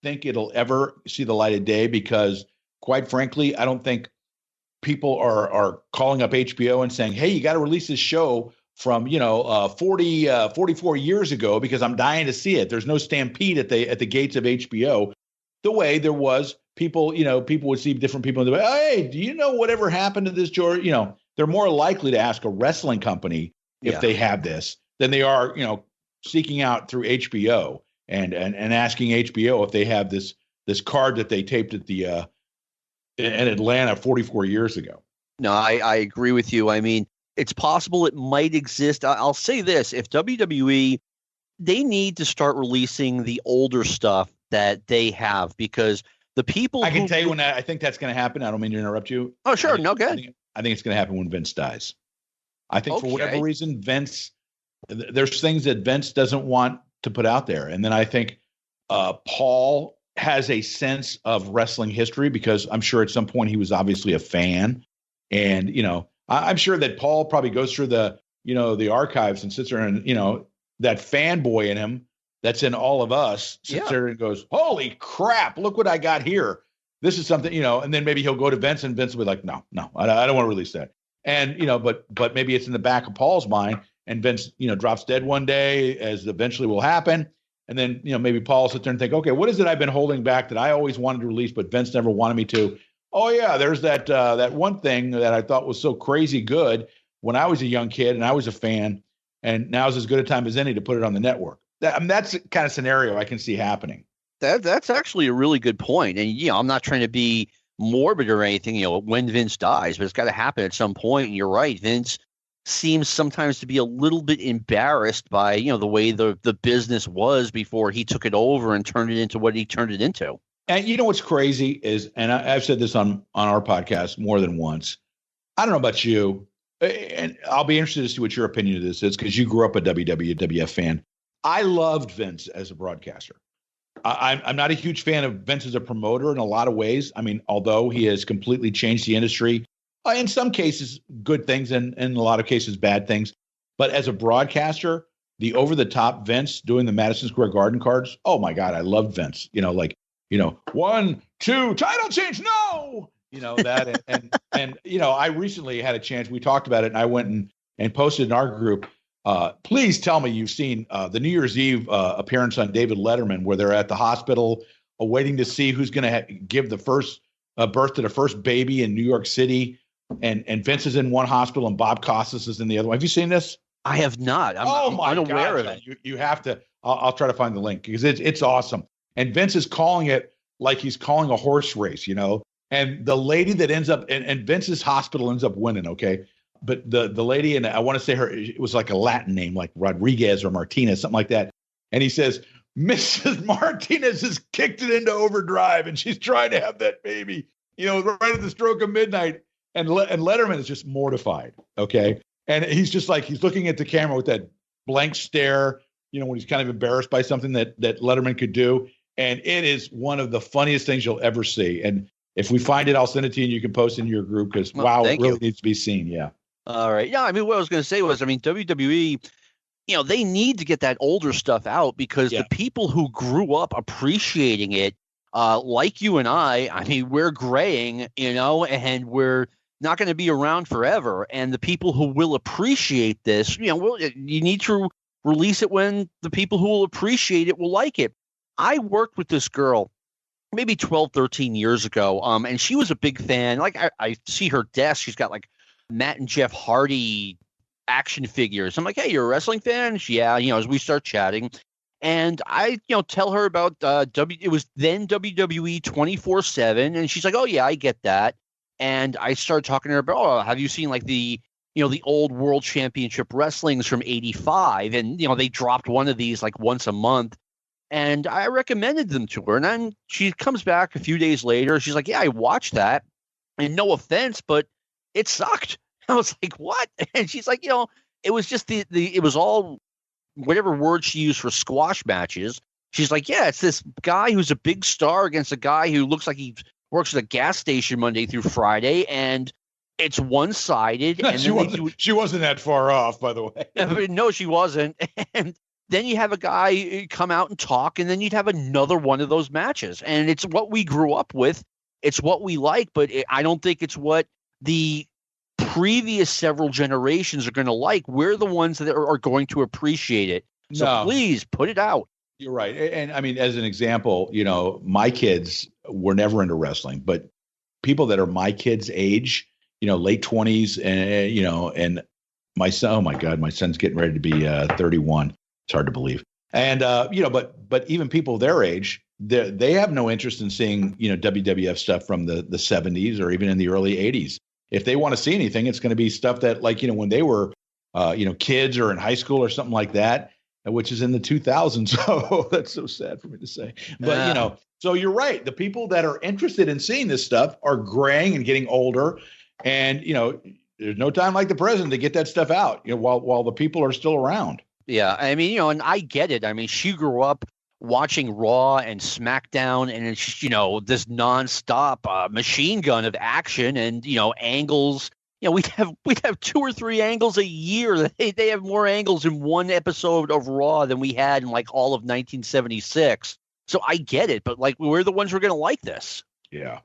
think it'll ever see the light of day because quite frankly, I don't think people are calling up HBO and saying, hey, you got to release this show from, 44 years ago because I'm dying to see it. There's no stampede at the gates of HBO the way there was people would see different people and they'd be, hey, do you know whatever happened to this George? They're more likely to ask a wrestling company if they have this than they are, seeking out through HBO and asking HBO if they have this card that they taped at the in Atlanta 44 years ago. No, I agree with you. I mean, it's possible it might exist. I'll say this. If WWE, they need to start releasing the older stuff that they have because the people I can tell you when I think that's going to happen. I don't mean to interrupt you. Oh, sure. No, good. I think it's going to happen when Vince dies. I think for whatever reason, there's things that Vince doesn't want to put out there. And then I think Paul has a sense of wrestling history because I'm sure at some point he was obviously a fan. And, I'm sure that Paul probably goes through the archives and sits there and, that fanboy in him that's in all of us sits there and goes, holy crap, look what I got here. This is something, and then maybe he'll go to Vince and Vince will be like, no, I don't want to release that. And, but maybe it's in the back of Paul's mind and Vince, drops dead one day as eventually will happen. And then, maybe Paul will sit there and think, okay, what is it I've been holding back that I always wanted to release, but Vince never wanted me to? Oh yeah, there's that one thing that I thought was so crazy good when I was a young kid and I was a fan, and now's as good a time as any to put it on the network. That's the kind of scenario I can see happening. That's actually a really good point. And I'm not trying to be morbid or anything, when Vince dies, but it's got to happen at some point. And you're right, Vince seems sometimes to be a little bit embarrassed by, the way the business was before he took it over and turned it into what he turned it into. And what's crazy is, and I've said this on our podcast more than once, I don't know about you, and I'll be interested to see what your opinion of this is because you grew up a WWF fan. I loved Vince as a broadcaster. I'm not a huge fan of Vince as a promoter in a lot of ways. I mean, although he has completely changed the industry, in some cases, good things and in a lot of cases, bad things. But as a broadcaster, the over-the-top Vince doing the Madison Square Garden cards, oh, my God, I loved Vince. 1, 2, title change, no, that. And I recently had a chance, we talked about it, and I went and posted in our group, please tell me you've seen the New Year's Eve appearance on David Letterman, where they're at the hospital waiting to see who's going to give the first birth to the first baby in New York City. And Vince is in one hospital and Bob Costas is in the other one. Have you seen this? I have not. I'm unaware of it. You have to. I'll try to find the link because it's awesome. And Vince is calling it like he's calling a horse race, And the lady that ends up and Vince's hospital ends up winning. Okay, but the lady, and I want to say it was like a Latin name, like Rodriguez or Martinez, something like that. And he says, Mrs. Martinez has kicked it into overdrive, and she's trying to have that baby, right at the stroke of midnight. And Letterman is just mortified, okay? And he's just like, he's looking at the camera with that blank stare, when he's kind of embarrassed by something that Letterman could do. And it is one of the funniest things you'll ever see. And if we find it, I'll send it to you and you can post it in your group because, it really needs to be seen, yeah. All right. Yeah, what I was going to say was, WWE, they need to get that older stuff out because the people who grew up appreciating it, like you and I, we're graying, and we're not going to be around forever. And the people who will appreciate this, you need to release it when the people who will appreciate it will like it. I worked with this girl maybe 12, 13 years ago. And she was a big fan. Like I see her desk. She's got like Matt and Jeff Hardy action figures. I'm like, hey, you're a wrestling fan? Yeah. As we start chatting. And I, tell her about it was then WWE 24/7. And she's like, oh, yeah, I get that. And I started talking to her about, have you seen like the old World Championship Wrestlings from '85? And, they dropped one of these like once a month. And I recommended them to her. And then she comes back a few days later. She's like, yeah, I watched that. And no offense, but it sucked. I was like, what? And she's like, it was just it was all whatever word she used for squash matches. She's like, yeah, it's this guy who's a big star against a guy who looks like he works at a gas station Monday through Friday, and it's one-sided. And she wasn't that far off, by the way. No, she wasn't. And then you have a guy come out and talk, and then you'd have another one of those matches. And it's what we grew up with. It's what we like, but I don't think it's what the previous several generations are going to like. We're the ones that are going to appreciate it. So please put it out. You're right. And as an example, my kids were never into wrestling, but people that are my kids' age, late 20s, and my son, oh my God, my son's getting ready to be 31. It's hard to believe. And, but even people their age, they have no interest in seeing, WWF stuff from the 70s or even in the early 80s. If they want to see anything, it's going to be stuff that like, when they were, kids or in high school or something like that, which is in the 2000s. So that's so sad for me to say. But, so you're right. The people that are interested in seeing this stuff are graying and getting older. And, there's no time like the present to get that stuff out, while the people are still around. Yeah. And I get it. She grew up watching Raw and SmackDown, and it's, this nonstop machine gun of action and, angles. We'd have 2 or 3 angles a year. They have more angles in one episode of Raw than we had in like all of 1976. So I get it, but like we're the ones who are going to like this. Yeah.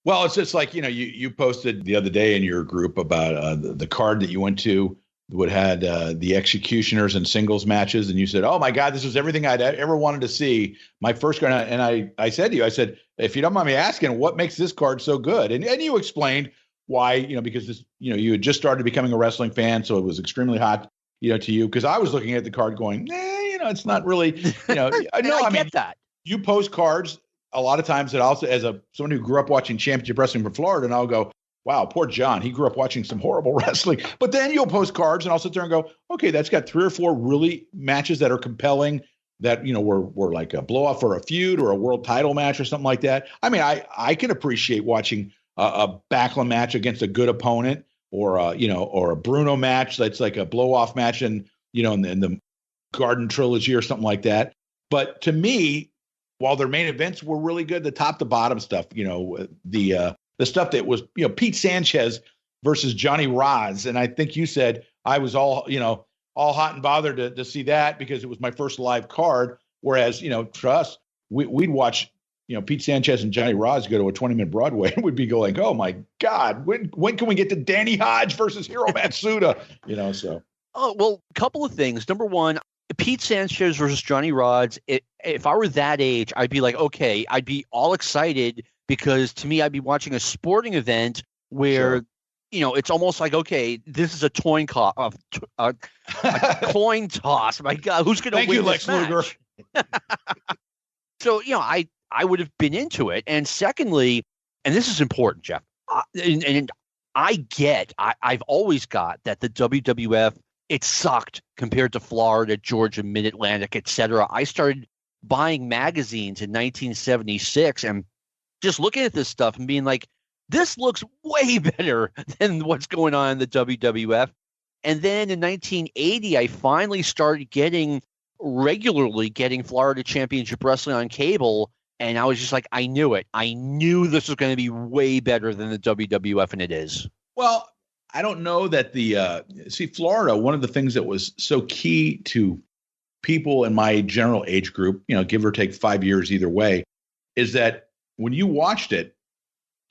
Well, it's just like, you posted the other day in your group about the card that you went to would had the Executioners and singles matches. And you said, oh my God, this was everything I'd ever wanted to see. My first card. And I said to you, I said, if you don't mind me asking, what makes this card so good? And you explained why, because this, you had just started becoming a wrestling fan. So it was extremely hot, to you. Cause I was looking at the card going, it's not really, I get that. You post cards a lot of times that also as someone who grew up watching championship wrestling from Florida, and I'll go, wow, poor John. He grew up watching some horrible wrestling. But then you'll post cards and I'll sit there and go, okay, that's got 3 or 4 really matches that are compelling that, were like a blow off or a feud or a world title match or something like that. I can appreciate watching a Backlund match against a good opponent or a Bruno match that's like a blow off match in the Garden Trilogy or something like that. But to me, while their main events were really good, the top to bottom stuff, the stuff that was, Pete Sanchez versus Johnny Rods. And I think you said I was all hot and bothered to see that because it was my first live card. Whereas, for us, we'd watch Pete Sanchez and Johnny Rods go to a 20-minute Broadway, and we'd be going, oh my God, when can we get to Danny Hodge versus Hiro Matsuda? So. Oh, well, a couple of things. Number one, Pete Sanchez versus Johnny Rods. If I were that age, I'd be like, okay, I'd be all excited because to me, I'd be watching a sporting event where, it's almost like, okay, this is a coin toss. My God, who's going to win this match? So, I would have been into it. And secondly, and this is important, Jeff, and I've always got that the WWF, it sucked compared to Florida, Georgia, Mid-Atlantic, etc. I started buying magazines in 1976 and just looking at this stuff and being like, this looks way better than what's going on in the WWF. And then in 1980, I finally started regularly getting Florida Championship Wrestling on cable. And I was just like, I knew it. I knew this was going to be way better than the WWF, and it is. Well, I don't know that Florida, one of the things that was so key to people in my general age group, give or take 5 years either way, is that when you watched it,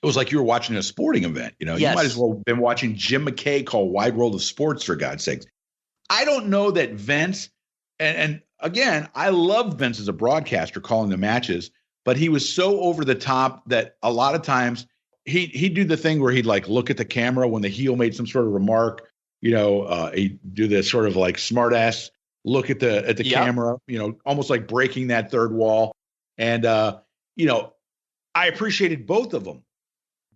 it was like you were watching a sporting event. Yes. You might as well have been watching Jim McKay call Wide World of Sports, for God's sakes. I don't know that Vince, and again, I love Vince as a broadcaster calling the matches, but he was so over the top that a lot of times he'd do the thing where he'd look at the camera when the heel made some sort of remark, he'd do this sort of smart ass look at the camera, almost like breaking that third wall. And, I appreciated both of them.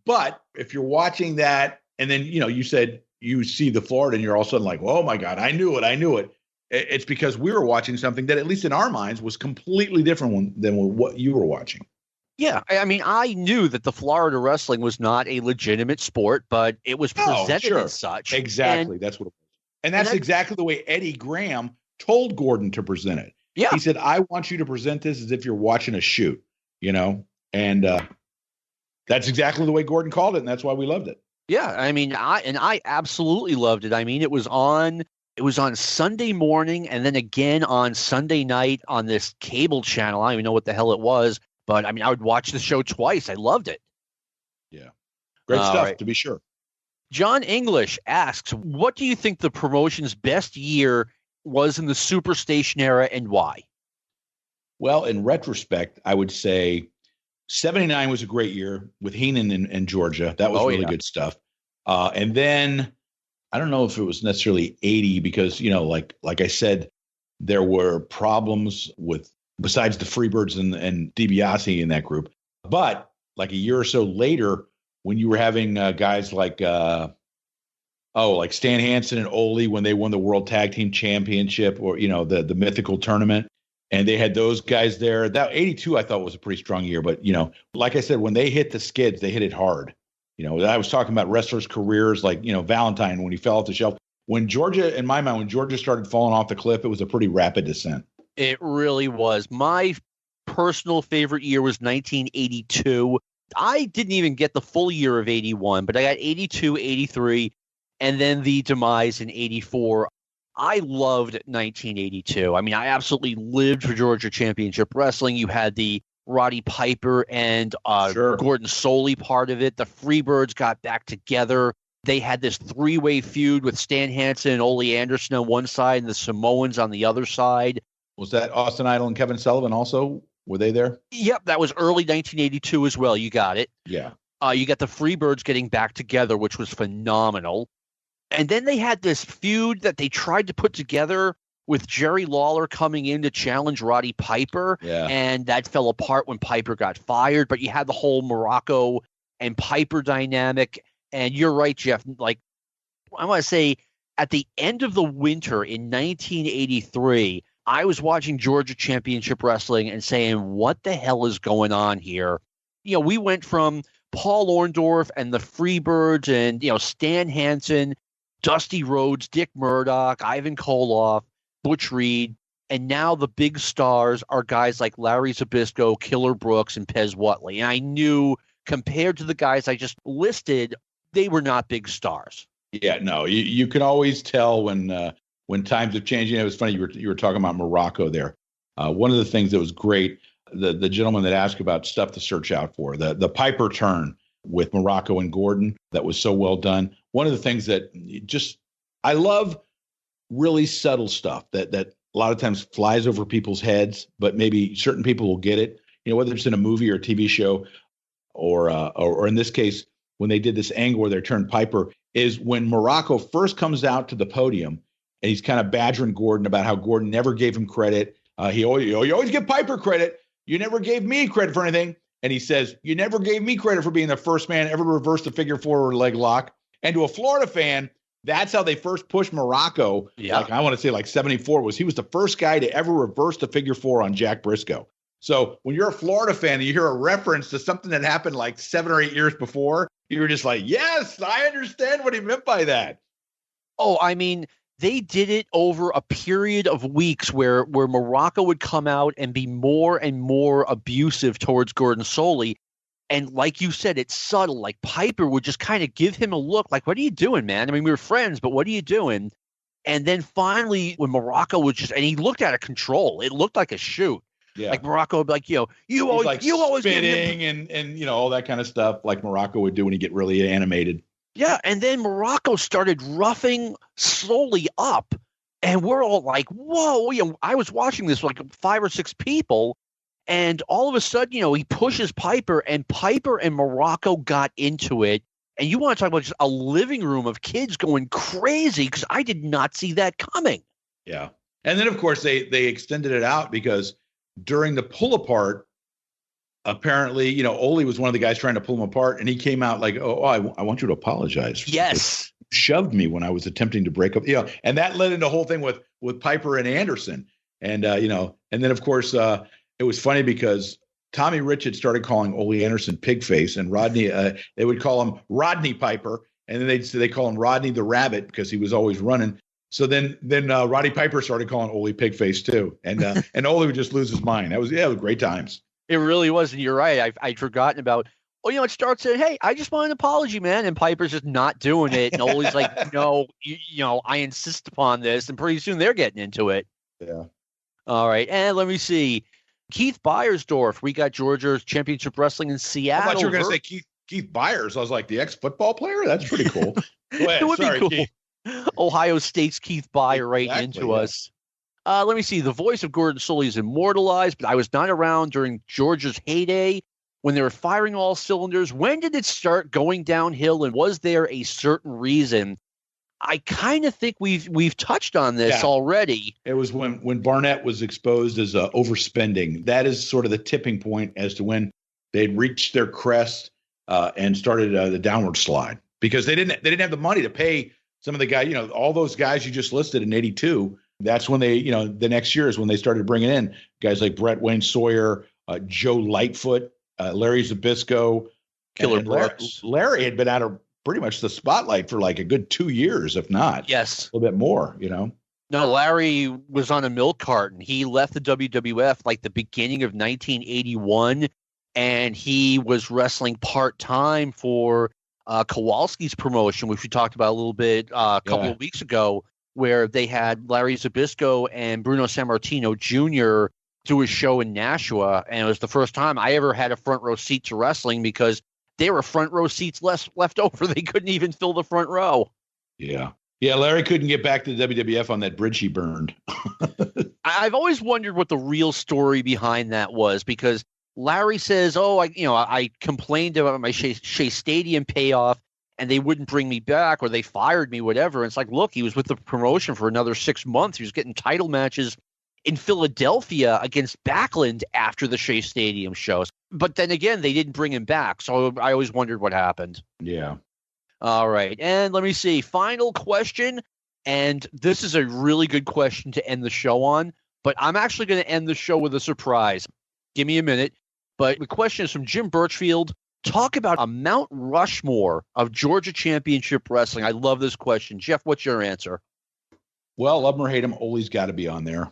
But if you're watching that and then, you said you see the Florida and you're all of a sudden like, oh my God, I knew it. It's because we were watching something that, at least in our minds, was completely different than what you were watching. Yeah, I mean, I knew that the Florida wrestling was not a legitimate sport, but it was presented as such. Exactly, that's what it was. And that's exactly the way Eddie Graham told Gordon to present it. Yeah. He said, I want you to present this as if you're watching a shoot, And that's exactly the way Gordon called it, and that's why we loved it. Yeah, I mean, I absolutely loved it. I mean, it was on Sunday morning and then again on Sunday night on this cable channel. I don't even know what the hell it was, but I mean, I would watch the show twice. I loved it. Yeah. Great stuff, to be sure. John English asks, what do you think the promotion's best year was in the Superstation era and why? Well, in retrospect, I would say 79 was a great year with Heenan and Georgia. That was really good stuff. And then I don't know if it was necessarily 80 because, like I said, there were problems besides the Freebirds and DiBiase in that group. But like a year or so later, when you were having guys like Stan Hansen and Ole when they won the World Tag Team Championship or, the mythical tournament, and they had those guys there. That 82 I thought was a pretty strong year. But, like I said, when they hit the skids, they hit it hard. I was talking about wrestlers' careers like, Valentine when he fell off the shelf. In my mind, when Georgia started falling off the cliff, it was a pretty rapid descent. It really was. My personal favorite year was 1982. I didn't even get the full year of 81, but I got 82, 83, and then the demise in 84. I loved 1982. I mean, I absolutely lived for Georgia Championship Wrestling. You had the Roddy Piper and Gordon Soley part of it. The Freebirds got back together. They had this three-way feud with Stan Hansen and Ole Anderson on one side and the Samoans on the other side. Was that Austin Idol and Kevin Sullivan also? Were they there? Yep, that was early 1982 as well. You got it. Yeah. You got the Freebirds getting back together, which was phenomenal. And then they had this feud that they tried to put together with Jerry Lawler coming in to challenge Roddy Piper. Yeah. And that fell apart when Piper got fired. But you had the whole Morocco and Piper dynamic. And you're right, Jeff. Like, I want to say at the end of the winter in 1983, I was watching Georgia Championship Wrestling and saying, what the hell is going on here? We went from Paul Orndorff and the Freebirds and, Stan Hansen, Dusty Rhodes, Dick Murdoch, Ivan Koloff, Butch Reed, and now the big stars are guys like Larry Zbyszko, Killer Brooks, and Pez Whatley. And I knew compared to the guys I just listed, they were not big stars. Yeah, no, you can always tell when times have changed. It was funny you were talking about Morocco there. One of the things that was great, the gentleman that asked about stuff to search out for. The Piper turn with Morocco and Gordon, that was so well done. One of the things that I love really subtle stuff that a lot of times flies over people's heads, but maybe certain people will get it, whether it's in a movie or a TV show or in this case, when they did this angle where they turned Piper, is when Morocco first comes out to the podium and he's kind of badgering Gordon about how Gordon never gave him credit. You always give Piper credit. You never gave me credit for anything. And he says, you never gave me credit for being the first man ever to reverse the figure four leg lock. And to a Florida fan, that's how they first pushed Morocco. Yeah. I want to say 74 he was the first guy to ever reverse the figure four on Jack Briscoe. So when you're a Florida fan and you hear a reference to something that happened 7 or 8 years before, you're just like, yes, I understand what he meant by that. Oh, I mean, they did it over a period of weeks where Morocco would come out and be more and more abusive towards Gordon Soley. And like you said, it's subtle. Like Piper would just kind of give him a look like, what are you doing, man? I mean, we were friends, but what are you doing? And then finally, when Morocco was and he looked out of control, it looked like a shoot. Yeah. Like Morocco would be like, you always spitting and all that kind of stuff like Morocco would do when he get really animated. Yeah, and then Morocco started roughing Soley up, and we're all like, whoa. I was watching this with 5 or 6 people, and all of a sudden, he pushes Piper, and Morocco got into it. And you want to talk about just a living room of kids going crazy, because I did not see that coming. Yeah. And then, of course, they extended it out because during the pull apart, apparently, Ole was one of the guys trying to pull him apart, and he came out like, I want you to apologize. Yes. Shoved me when I was attempting to break up, and that led into the whole thing with Piper and Anderson. And, and then, of course, it was funny because Tommy Rich had started calling Ole Anderson Pigface, and Rodney, they would call him Rodney Piper, and then they call him Rodney the Rabbit because he was always running. So then Roddy Piper started calling Ole Pigface too, and Ole would just lose his mind. It was great times. It really was, and you're right. I'd forgotten about. It starts saying, "Hey, I just want an apology, man," and Piper's just not doing it, and Ole's like, "No, I insist upon this," and pretty soon they're getting into it. Yeah. All right, and let me see. Keith Beiersdorf, we got Georgia's Championship Wrestling in Seattle. I thought you were going to say Keith Byers. I was like, the ex-football player? That's pretty cool. It would be cool. Keith. Ohio State's Keith Byer right into us. Let me see. The voice of Gordon Soley is immortalized, but I was not around during Georgia's heyday when they were firing all cylinders. When did it start going downhill, and was there a certain reason? I kind of think we've touched on this already. It was when Barnett was exposed as overspending. That is sort of the tipping point as to when they'd reached their crest and started the downward slide, because they didn't have the money to pay some of the guys. All those guys you just listed in '82. That's when they, the next year is when they started bringing in guys like Brett Wayne Sawyer, Joe Lightfoot, Larry Zbyszko, Killer Brooks. Larry had been out of pretty much the spotlight for like a good 2 years, if not. Yes. A little bit more, No, Larry was on a milk carton. He left the WWF like the beginning of 1981, and he was wrestling part-time for Kowalski's promotion, which we talked about a little bit a couple of weeks ago, where they had Larry Zbyszko and Bruno Sammartino Jr. do a show in Nashua, and it was the first time I ever had a front row seat to wrestling because there were front row seats left over. They couldn't even fill the front row. Yeah. Yeah, Larry couldn't get back to the WWF on that bridge he burned. I've always wondered what the real story behind that was, because Larry says, I complained about my Shea Stadium payoff, and they wouldn't bring me back, or they fired me, whatever. And it's like, look, he was with the promotion for another 6 months. He was getting title matches in Philadelphia against Backlund after the Shea Stadium shows. But then again, they didn't bring him back. So I always wondered what happened. Yeah. All right. And let me see. Final question. And this is a really good question to end the show on, but I'm actually going to end the show with a surprise. Give me a minute. But the question is from Jim Birchfield. Talk about a Mount Rushmore of Georgia Championship Wrestling. I love this question. Jeff, what's your answer? Well, love him or hate him, Ole's got to be on there.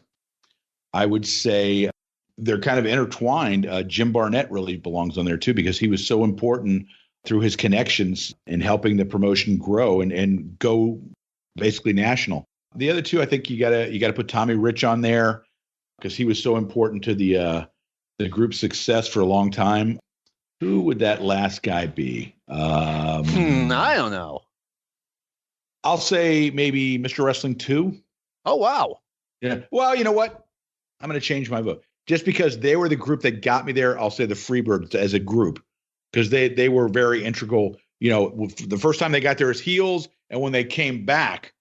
I would say they're kind of intertwined. Jim Barnett really belongs on there too, because he was so important through his connections in helping the promotion grow and go basically national. The other two, I think you gotta put Tommy Rich on there, because he was so important to the the group's success for a long time. Who would that last guy be? I don't know. I'll say maybe Mr. Wrestling 2. Oh, wow. Yeah. Well, you know what? I'm going to change my vote. Just because they were the group that got me there, I'll say the Freebirds as a group, because they were very integral. You know, the first time they got there as heels, and when they came back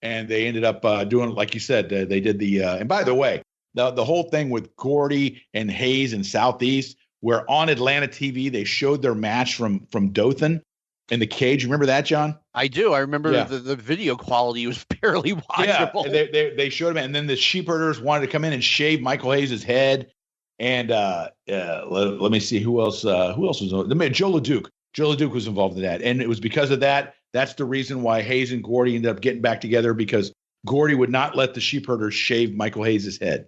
and they ended up doing, like you said, they did the and by the way, the whole thing with Gordy and Hayes in Southeast, where on Atlanta TV they showed their match from Dothan in the cage. Remember that, John? I do. I remember the video quality was barely watchable. Yeah, they showed him, and then the sheepherders wanted to come in and shave Michael Hayes' head. And let me see who else was involved. Joe LeDuc. Joe LeDuc was involved in that, and it was because of that. That's the reason why Hayes and Gordy ended up getting back together, because Gordy would not let the sheepherders shave Michael Hayes' head.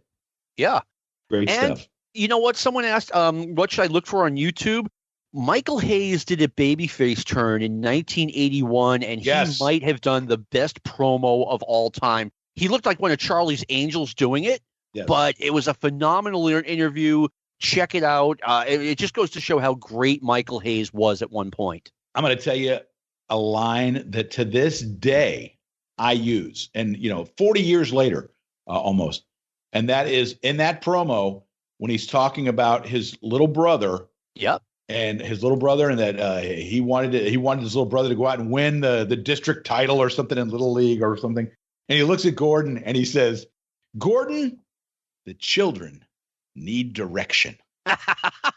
Yeah, great stuff. You know what? Someone asked, what should I look for on YouTube? Michael Hayes did a babyface turn in 1981, and he might have done the best promo of all time. He looked like one of Charlie's Angels doing it, but it was a phenomenal interview. Check it out. It just goes to show how great Michael Hayes was at one point. I'm going to tell you a line that to this day I use, and 40 years later, almost, and that is in that promo when he's talking about his little brother. Yep. And his little brother, and that he wanted his little brother to go out and win the district title or something in Little League or something. And he looks at Gordon and he says, "Gordon, the children need direction."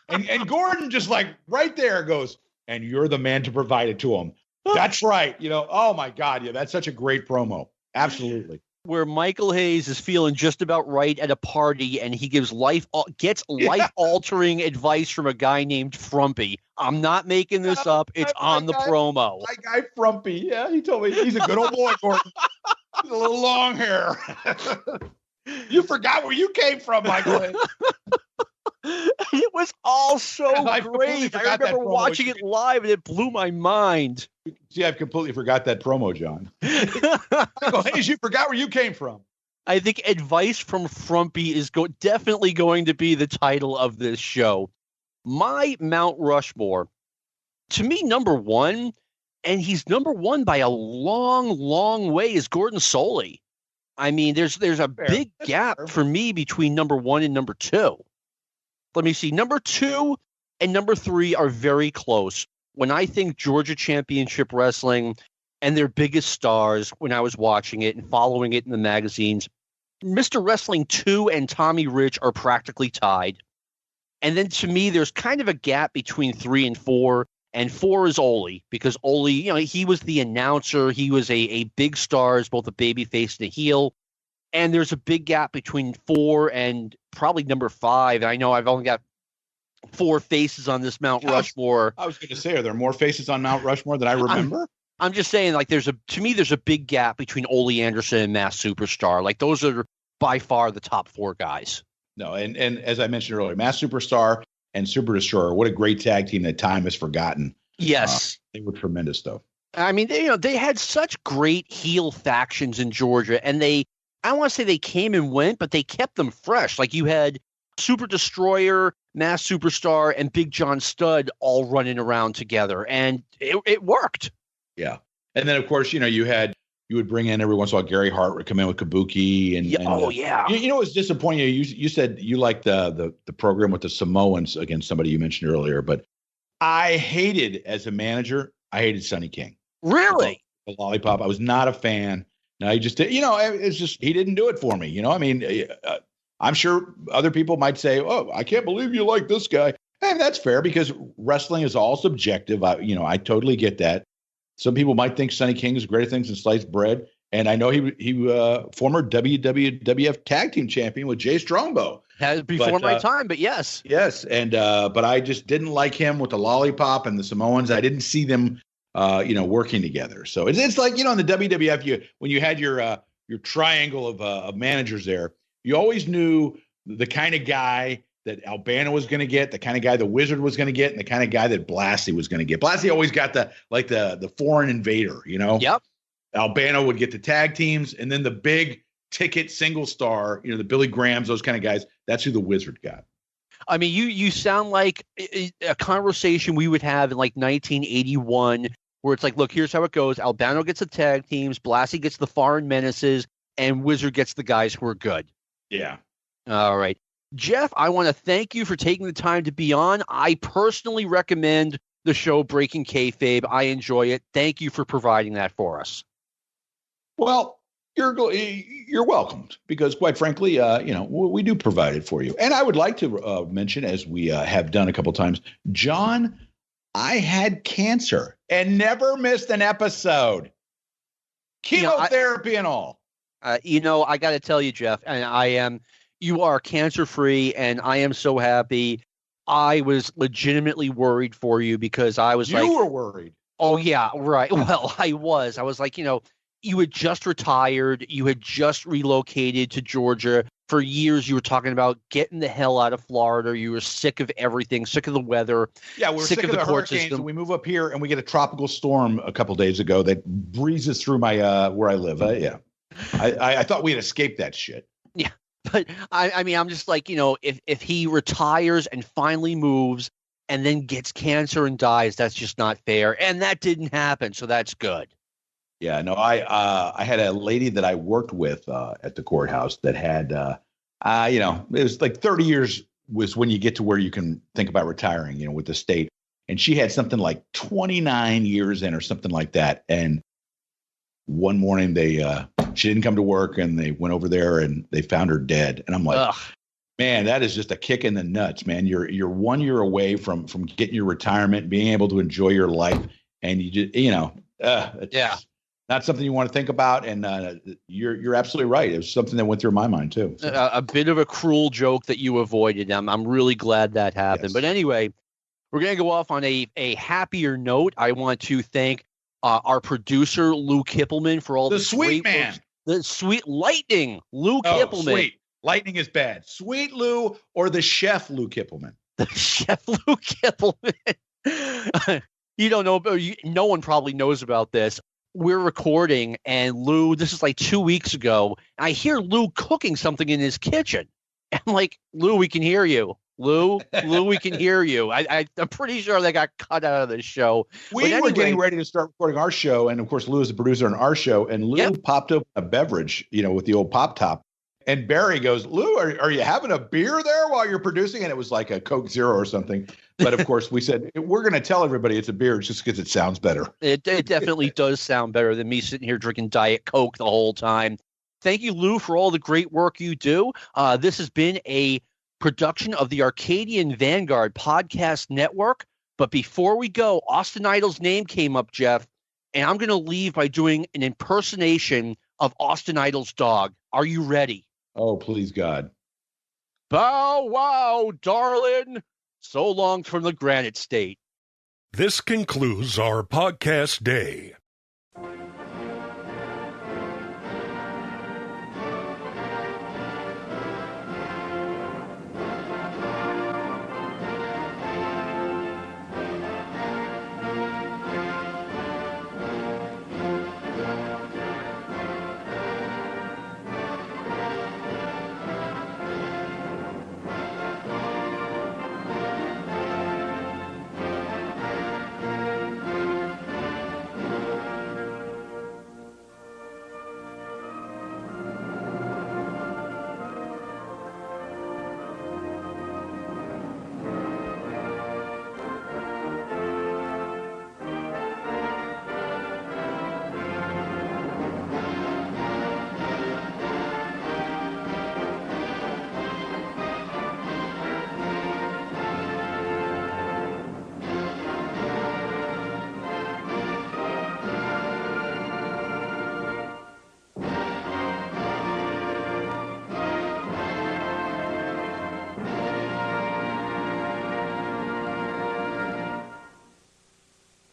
and Gordon just like right there goes, "And you're the man to provide it to them." That's right. Oh my God. Yeah, that's such a great promo. Absolutely. Where Michael Hayes is feeling just about right at a party, and he gets life-altering advice from a guy named Frumpy. I'm not making this up. It's on the promo. My guy Frumpy. Yeah, he told me he's a good old boy, Gordon. He's a little long hair. You forgot where you came from, Michael Hayes. It was all so great. I remember watching it live, and it blew my mind. See, I've completely forgot that promo, John. Michael Hayes, you forgot where you came from. I think advice from Frumpy is definitely going to be the title of this show. My Mount Rushmore, to me, number one, and he's number one by a long, long way, is Gordon Soley. I mean, there's a big gap for me between number one and number two. Let me see. Number 2 and number 3 are very close. When I think Georgia Championship Wrestling and their biggest stars, when I was watching it and following it in the magazines, Mr. Wrestling 2 and Tommy Rich are practically tied. And then to me, there's kind of a gap between 3 and 4. And 4 is Ole, because Ole, he was the announcer. He was a big star as both a babyface and a heel. And there's a big gap between 4 and probably number 5. I know I've only got 4 faces on this Mount Rushmore. I was going to say, are there more faces on Mount Rushmore than I remember? I'm just saying, like, there's a big gap between Ole Anderson and Mass Superstar. Like, those are by far the top 4 guys. No, and as I mentioned earlier, Mass Superstar and Super Destroyer, what a great tag team that time has forgotten. Yes. They were tremendous, though. I mean, they had such great heel factions in Georgia, and I don't want to say they came and went, but they kept them fresh. Like, you had Super Destroyer, Mass Superstar, and Big John Studd all running around together, and it worked. Yeah. And then, of course, you would bring in every once in a while, Gary Hart would come in with Kabuki. And yeah. It was disappointing. You said you liked the program with the Samoans against somebody you mentioned earlier, but I hated, as a manager, I hated Sonny King. Really? The Lollipop. I was not a fan. No, he just did. It's just he didn't do it for me. I mean, I'm sure other people might say, "Oh, I can't believe you like this guy." And that's fair, because wrestling is all subjective. I totally get that. Some people might think Sonny King is greater things than sliced bread, and I know he former WWF Tag Team Champion with Jay Strongbow. Before my time, but yes, and but I just didn't like him with the Lollipop and the Samoans. I didn't see them. Working together. So it's like, in the WWF, when you had your triangle of managers there, you always knew the kind of guy that Albano was going to get, the kind of guy the Wizard was going to get, and the kind of guy that Blassie was going to get. Blassie always got the foreign invader, Yep. Albano would get the tag teams, and then the big ticket single star, the Billy Grahams, those kind of guys. That's who the Wizard got. I mean, you sound like a conversation we would have in like 1981, where it's like, look, here's how it goes. Albano gets the tag teams, Blassie gets the foreign menaces, and Wizard gets the guys who are good. Yeah. All right. Jeff, I want to thank you for taking the time to be on. I personally recommend the show Breaking Kayfabe. I enjoy it. Thank you for providing that for us. Well, you're welcomed, because quite frankly, we do provide it for you. And I would like to mention, as we have done a couple times, John, I had cancer and never missed an episode. Chemotherapy and all. I got to tell you, Jeff, and you are cancer-free, and I am so happy. I was legitimately worried for you, because I was You were worried. Oh, yeah, right. Well, I was like, you had just retired. You had just relocated to Georgia. For years, you were talking about getting the hell out of Florida. You were sick of everything, sick of the weather. Yeah, we're sick of the hurricanes. And we move up here, and we get a tropical storm a couple days ago that breezes through my where I live. Yeah, I thought we had escaped that shit. Yeah, but I mean, I'm just like, if he retires and finally moves and then gets cancer and dies, that's just not fair. And that didn't happen, so that's good. Yeah, no, I had a lady that I worked with at the courthouse that had, it was like 30 years was when you get to where you can think about retiring, with the state. And she had something like 29 years in or something like that. And one morning she didn't come to work, and they went over there and they found her dead. And I'm like, ugh. Man, that is just a kick in the nuts, man. You're 1 year away from getting your retirement, being able to enjoy your life. And you just, yeah. Not something you want to think about, and you're absolutely right. It was something that went through my mind too. So. A bit of a cruel joke that you avoided. I'm really glad that happened. Yes. But anyway, we're going to go off on a happier note. I want to thank our producer Lou Kipilman for all the sweet man, the sweet lightning Lou Kipilman. Sweet lightning is bad. Sweet Lou, or the chef Lou Kipilman. The chef Lou Kipilman. You don't know, but no one probably knows about this. We're recording, and Lou, this is like 2 weeks ago, and I hear Lou cooking something in his kitchen. And I'm like, Lou, we can hear you. Lou, we can hear you. I'm pretty sure they got cut out of the show. We were getting ready to start recording our show, and of course, Lou is the producer on our show, and Lou popped open a beverage, with the old pop top. And Barry goes, Lou, are you having a beer there while you're producing? And it was like a Coke Zero or something. But of course, we said, we're going to tell everybody it's a beer just because it sounds better. It definitely does sound better than me sitting here drinking Diet Coke the whole time. Thank you, Lou, for all the great work you do. This has been a production of the Arcadian Vanguard Podcast Network. But before we go, Austin Idol's name came up, Jeff, and I'm going to leave by doing an impersonation of Austin Idol's dog. Are you ready? Oh, please, God. Bow wow, darling. So long from the Granite State. This concludes our podcast day.